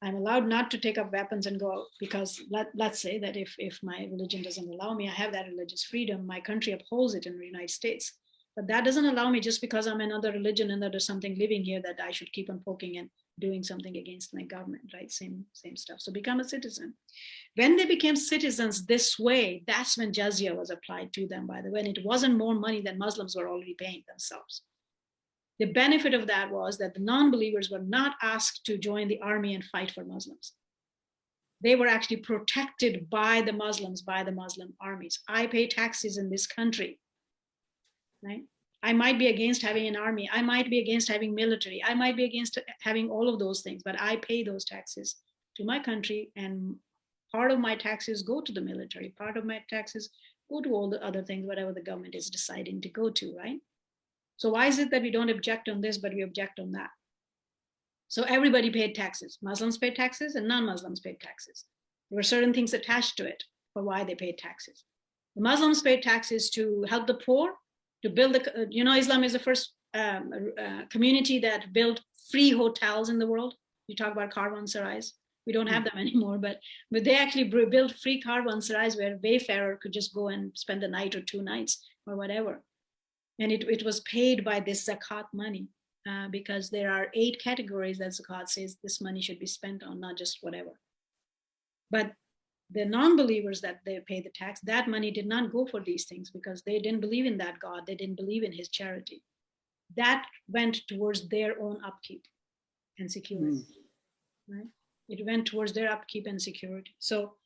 Speaker 1: I'm allowed not to take up weapons and go, because let's say that if my religion doesn't allow me, I have that religious freedom. My country upholds it in the United States. But that doesn't allow me, just because I'm another religion and that there's something living here, that I should keep on poking and doing something against my government, right? Same stuff. So become a citizen. When they became citizens this way, that's when jizya was applied to them, by the way. And it wasn't more money than Muslims were already paying themselves. The benefit of that was that the non-believers were not asked to join the army and fight for Muslims. They were actually protected by the Muslims, by the Muslim armies. I pay taxes in this country, right? I might be against having an army. I might be against having military. I might be against having all of those things, but I pay those taxes to my country, and part of my taxes go to the military. Part of my taxes go to all the other things, whatever the government is deciding to go to, right? So why is it that we don't object on this, but we object on that? So everybody paid taxes. Muslims paid taxes and non-Muslims paid taxes. There were certain things attached to it for why they paid taxes. The Muslims paid taxes to help the poor, to build Islam is the first community that built free hotels in the world. You talk about caravanserais. We don't have them anymore, but they actually built free caravanserais where a wayfarer could just go and spend a night or 2 nights or whatever. And it was paid by this zakat money, because there are 8 categories that zakat says this money should be spent on, not just whatever. But the non-believers that they pay the tax, that money did not go for these things, because they didn't believe in that God. They didn't believe in his charity. That went towards their own upkeep and security, right? It went towards their upkeep and security. So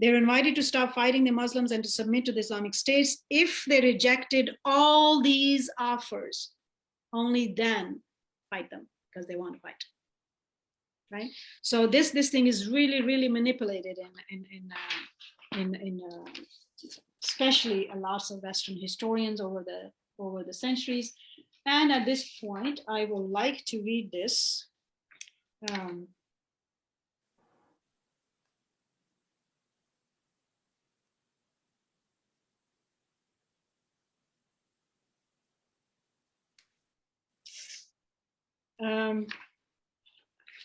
Speaker 1: they're invited to stop fighting the Muslims and to submit to the Islamic States. If they rejected all these offers, only then fight them, because they want to fight. Right? So this thing is really, really manipulated in especially lots of Western historians over the centuries. And at this point, I would like to read this.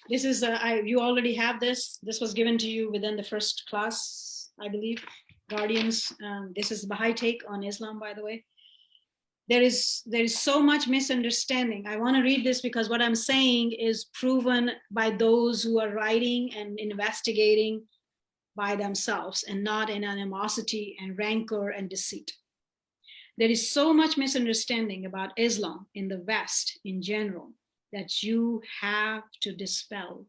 Speaker 1: This is, you already have this. This was given to you within the first class, I believe, Guardians. This is Baha'i take on Islam, by the way. there is so much misunderstanding. I want to read this because what I'm saying is proven by those who are writing and investigating by themselves and not in animosity and rancor and deceit. There is so much misunderstanding about Islam in the West in general that you have to dispel.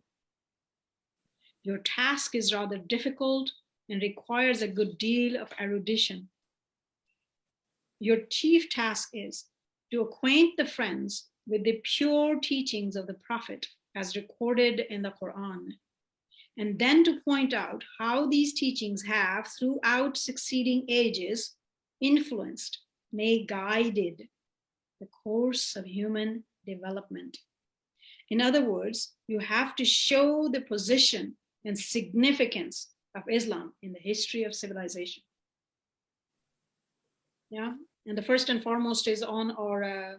Speaker 1: Your task is rather difficult and requires a good deal of erudition. Your chief task is to acquaint the friends with the pure teachings of the Prophet as recorded in the Qur'an, and then to point out how these teachings have, throughout succeeding ages, influenced, nay, guided the course of human development. In other words, you have to show the position and significance of Islam in the history of civilization. Yeah, and the first and foremost is on our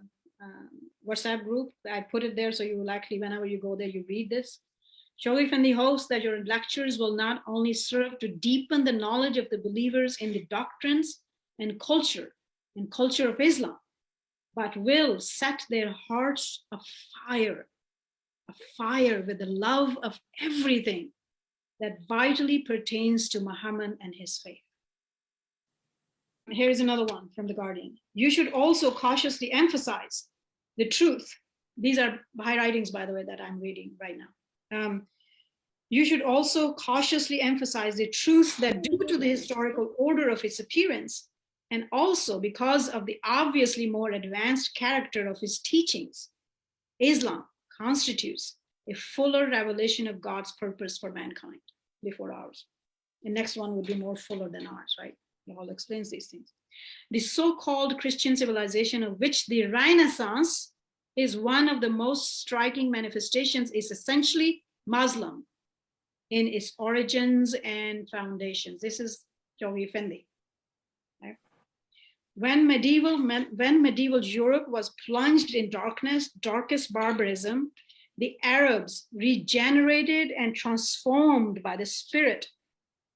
Speaker 1: WhatsApp group. I put it there so you will actually, whenever you go there, you read this. Shoghi Effendi hopes that your lectures will not only serve to deepen the knowledge of the believers in the doctrines and culture of Islam, but will set their hearts afire with the love of everything that vitally pertains to Muhammad and his faith. Here's another one from The Guardian. You should also cautiously emphasize the truth. These are high writings, by the way, that I'm reading right now. You should also cautiously emphasize the truth that due to the historical order of its appearance, and also because of the obviously more advanced character of his teachings, Islam constitutes a fuller revelation of God's purpose for mankind before ours. The next one would be more fuller than ours, right? It all explains these things. The so-called Christian civilization, of which the Renaissance is one of the most striking manifestations, is essentially Muslim in its origins and foundations. This is Shoghi Effendi. Right? When medieval Europe was plunged in darkest barbarism, the Arabs, regenerated and transformed by the spirit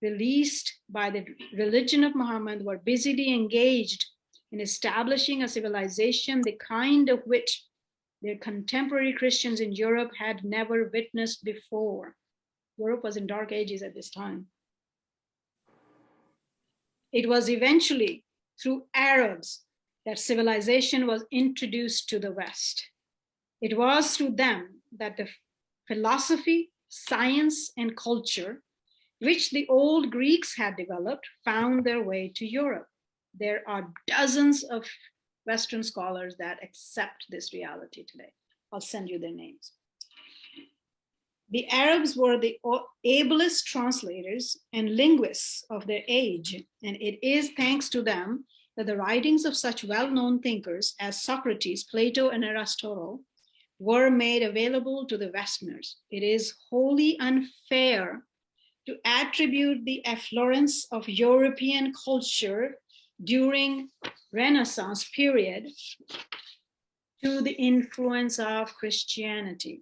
Speaker 1: released by the religion of Muhammad, were busily engaged in establishing a civilization the kind of which their contemporary Christians in Europe had never witnessed before. Europe was in dark ages at this time. It was eventually through Arabs that civilization was introduced to the West. It was through them that the philosophy, science, and culture, which the old Greeks had developed, found their way to Europe. There are dozens of Western scholars that accept this reality today. I'll send you their names. The Arabs were the ablest translators and linguists of their age, and it is thanks to them that the writings of such well-known thinkers as Socrates, Plato, and Aristotle were made available to the Westerners. It is wholly unfair to attribute the efflorescence of European culture during Renaissance period to the influence of Christianity.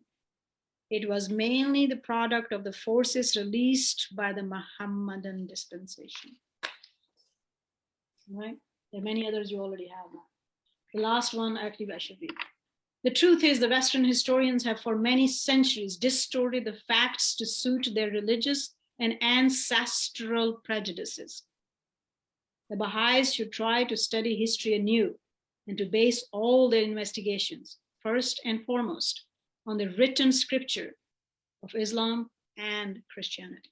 Speaker 1: It was mainly the product of the forces released by the Muhammadan dispensation. Right? There are many others you already have now. The last one, actually, I should read. The truth is, the Western historians have for many centuries distorted the facts to suit their religious and ancestral prejudices. The Baha'is should try to study history anew and to base all their investigations, first and foremost, on the written scripture of Islam and Christianity.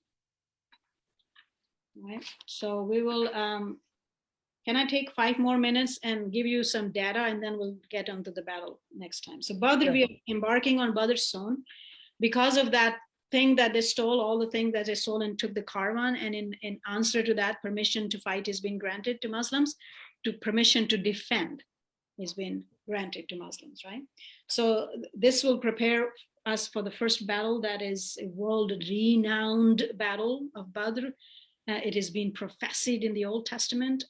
Speaker 1: All right, so we will, can I take 5 more minutes and give you some data, and then we'll get onto the battle next time. So Badr, yeah. We are embarking on Badr soon because of that thing that they stole, all the things that they stole and took the caravan, and in answer to that, permission to fight is being granted to Muslims, to permission to defend is being granted to Muslims, right? So this will prepare us for the first battle that is a world-renowned battle of Badr. It has been prophesied in the Old Testament.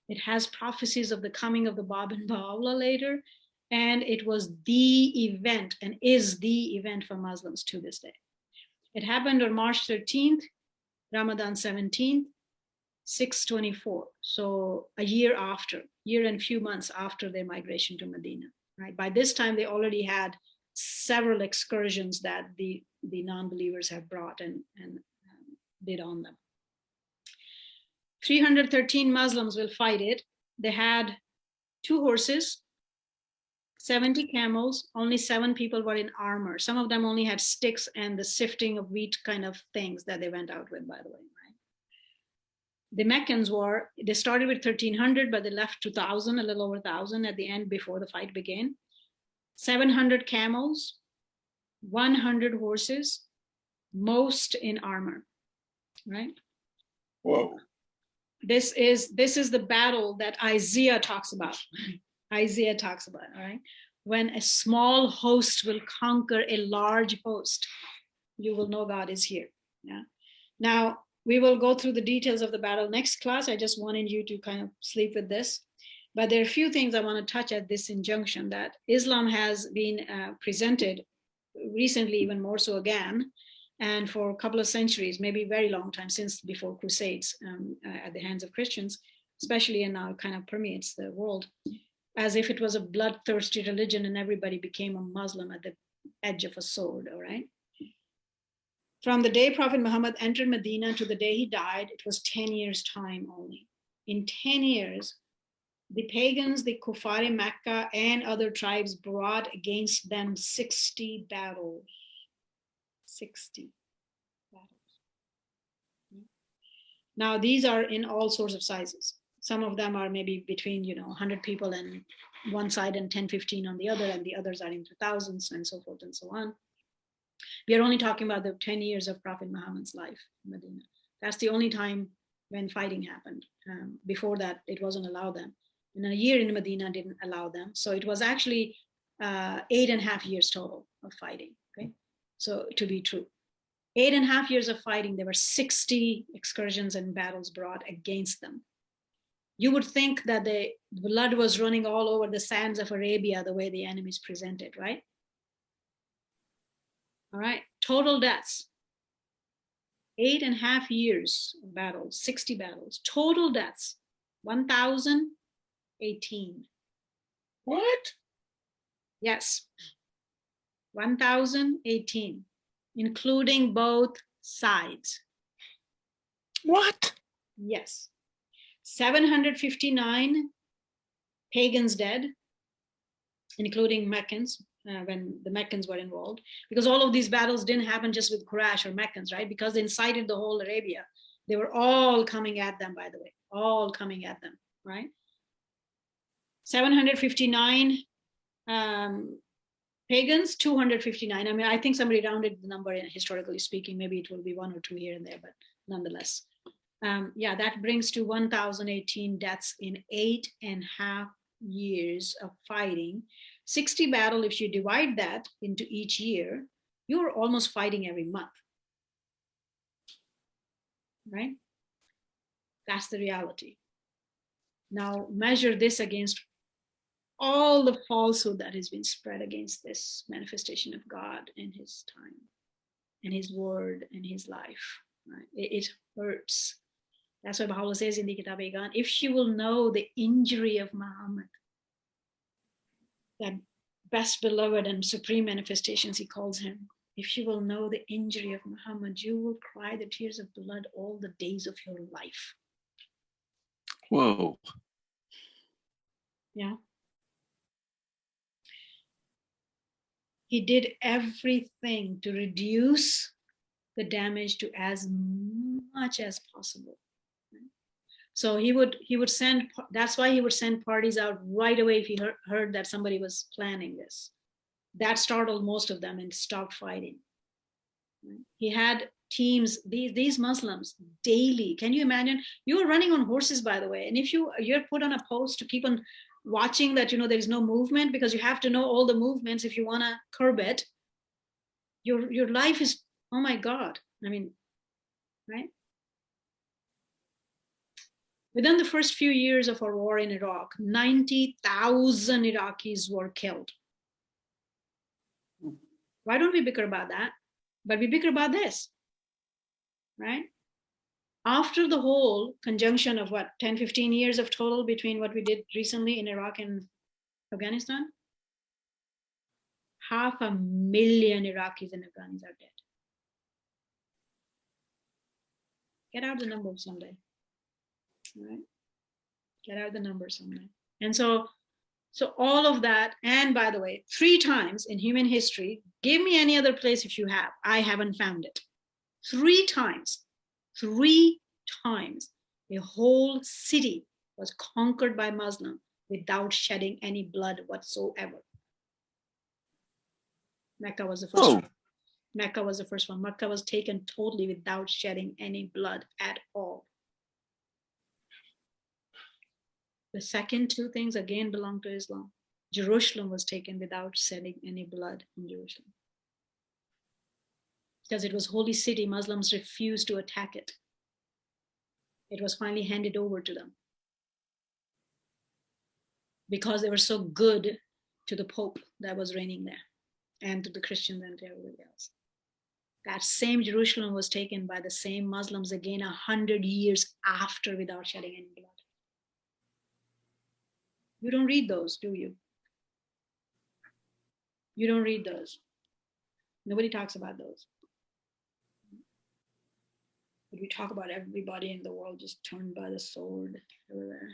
Speaker 1: It has prophecies of the coming of the Bab and Baha'u'llah later, and it was the event and is the event for Muslims to this day. It happened on March 13th, Ramadan 17th, 624. So a year and few months after their migration to Medina, right? By this time, they already had several excursions that the non-believers had brought and did on them. 313 Muslims will fight it. They had 2 horses, 70 camels, only 7 people were in armor. Some of them only had sticks and the sifting of wheat kind of things that they went out with, by the way. Right? The Meccans they started with 1,300, but they left 2,000, a little over 1,000 at the end before the fight began. 700 camels, 100 horses, most in armor, right?
Speaker 6: Whoa.
Speaker 1: This is the battle that Isaiah talks about. Isaiah talks about, all right? When a small host will conquer a large host, you will know God is here. Yeah. Now, we will go through the details of the battle next class. I just wanted you to kind of sleep with this. But there are a few things I want to touch at this injunction, that Islam has been presented recently, even more so again, and for a couple of centuries, maybe a very long time, since before Crusades at the hands of Christians, especially, and now kind of permeates the world, as if it was a bloodthirsty religion and everybody became a Muslim at the edge of a sword, all right? From the day Prophet Muhammad entered Medina to the day he died, it was 10 years time only. In 10 years, the pagans, the Kuffar in Mecca and other tribes brought against them 60 battles. 60 battles. Now, these are in all sorts of sizes. Some of them are maybe between, 100 people on one side and 10, 15 on the other, and the others are into thousands and so forth and so on. We are only talking about the 10 years of Prophet Muhammad's life in Medina. That's the only time when fighting happened. Before that, it wasn't allowed them. And a year in Medina didn't allow them. So it was actually 8.5 years total of fighting, okay? So to be true. 8.5 years of fighting, there were 60 excursions and battles brought against them. You would think that the blood was running all over the sands of Arabia the way the enemies presented, right? All right, total deaths. 8.5 years of battles, 60 battles. Total deaths, 1,018.
Speaker 6: What?
Speaker 1: Yes, 1,018, including both sides.
Speaker 6: What?
Speaker 1: Yes. 759 pagans dead, including Meccans, when the Meccans were involved, because all of these battles didn't happen just with Quraysh or Meccans, right? Because they incited the whole Arabia. They were all coming at them, by the way, all coming at them, right? 759 pagans, 259. I mean, I think somebody rounded the number, historically speaking. Maybe it will be 1 or 2 here and there, but nonetheless. Yeah, that brings to 1,018 deaths in 8.5 years of fighting. 60 battle, if you divide that into each year, you're almost fighting every month, right? That's the reality. Now measure this against all the falsehood that has been spread against this manifestation of God in his time, and his word, and his life, right? It hurts. That's why Baha'u'llah says in the Kitab Iqan, if you will know the injury of Muhammad, that best beloved and supreme manifestations he calls him, if you will know the injury of Muhammad, you will cry the tears of blood all the days of your life.
Speaker 6: Whoa.
Speaker 1: Yeah. He did everything to reduce the damage to as much as possible. So he would send, that's why he would send parties out right away if he heard that somebody was planning this. That startled most of them and stopped fighting. He had teams, these Muslims, daily. Can you imagine? You were running on horses, by the way. And if you're put on a post to keep on watching that, there is no movement, because you have to know all the movements if you want to curb it. Your life is, oh my God. I mean, right? Within the first few years of our war in Iraq, 90,000 Iraqis were killed. Why don't we bicker about that? But we bicker about this, right? After the whole conjunction of what, 10, 15 years of total between what we did recently in Iraq and Afghanistan, 500,000 Iraqis and Afghans are dead. Get out the numbers someday. All right? Get out the numbers someday. And so all of that, and by the way, 3 times in human history, give me any other place if you have. I haven't found it. 3 times, 3 times, a whole city was conquered by Muslim without shedding any blood whatsoever. Mecca was the first one. Mecca was the first one. Mecca was taken totally without shedding any blood at all. The second 2 things again belong to Islam. Jerusalem was taken without shedding any blood in Jerusalem. Because it was holy city, Muslims refused to attack it. It was finally handed over to them. Because they were so good to the Pope that was reigning there, and to the Christians and to everybody else. That same Jerusalem was taken by the same Muslims again 100 years after without shedding any blood. You don't read those, do you? You don't read those. Nobody talks about those. But we talk about everybody in the world just turned by the sword everywhere.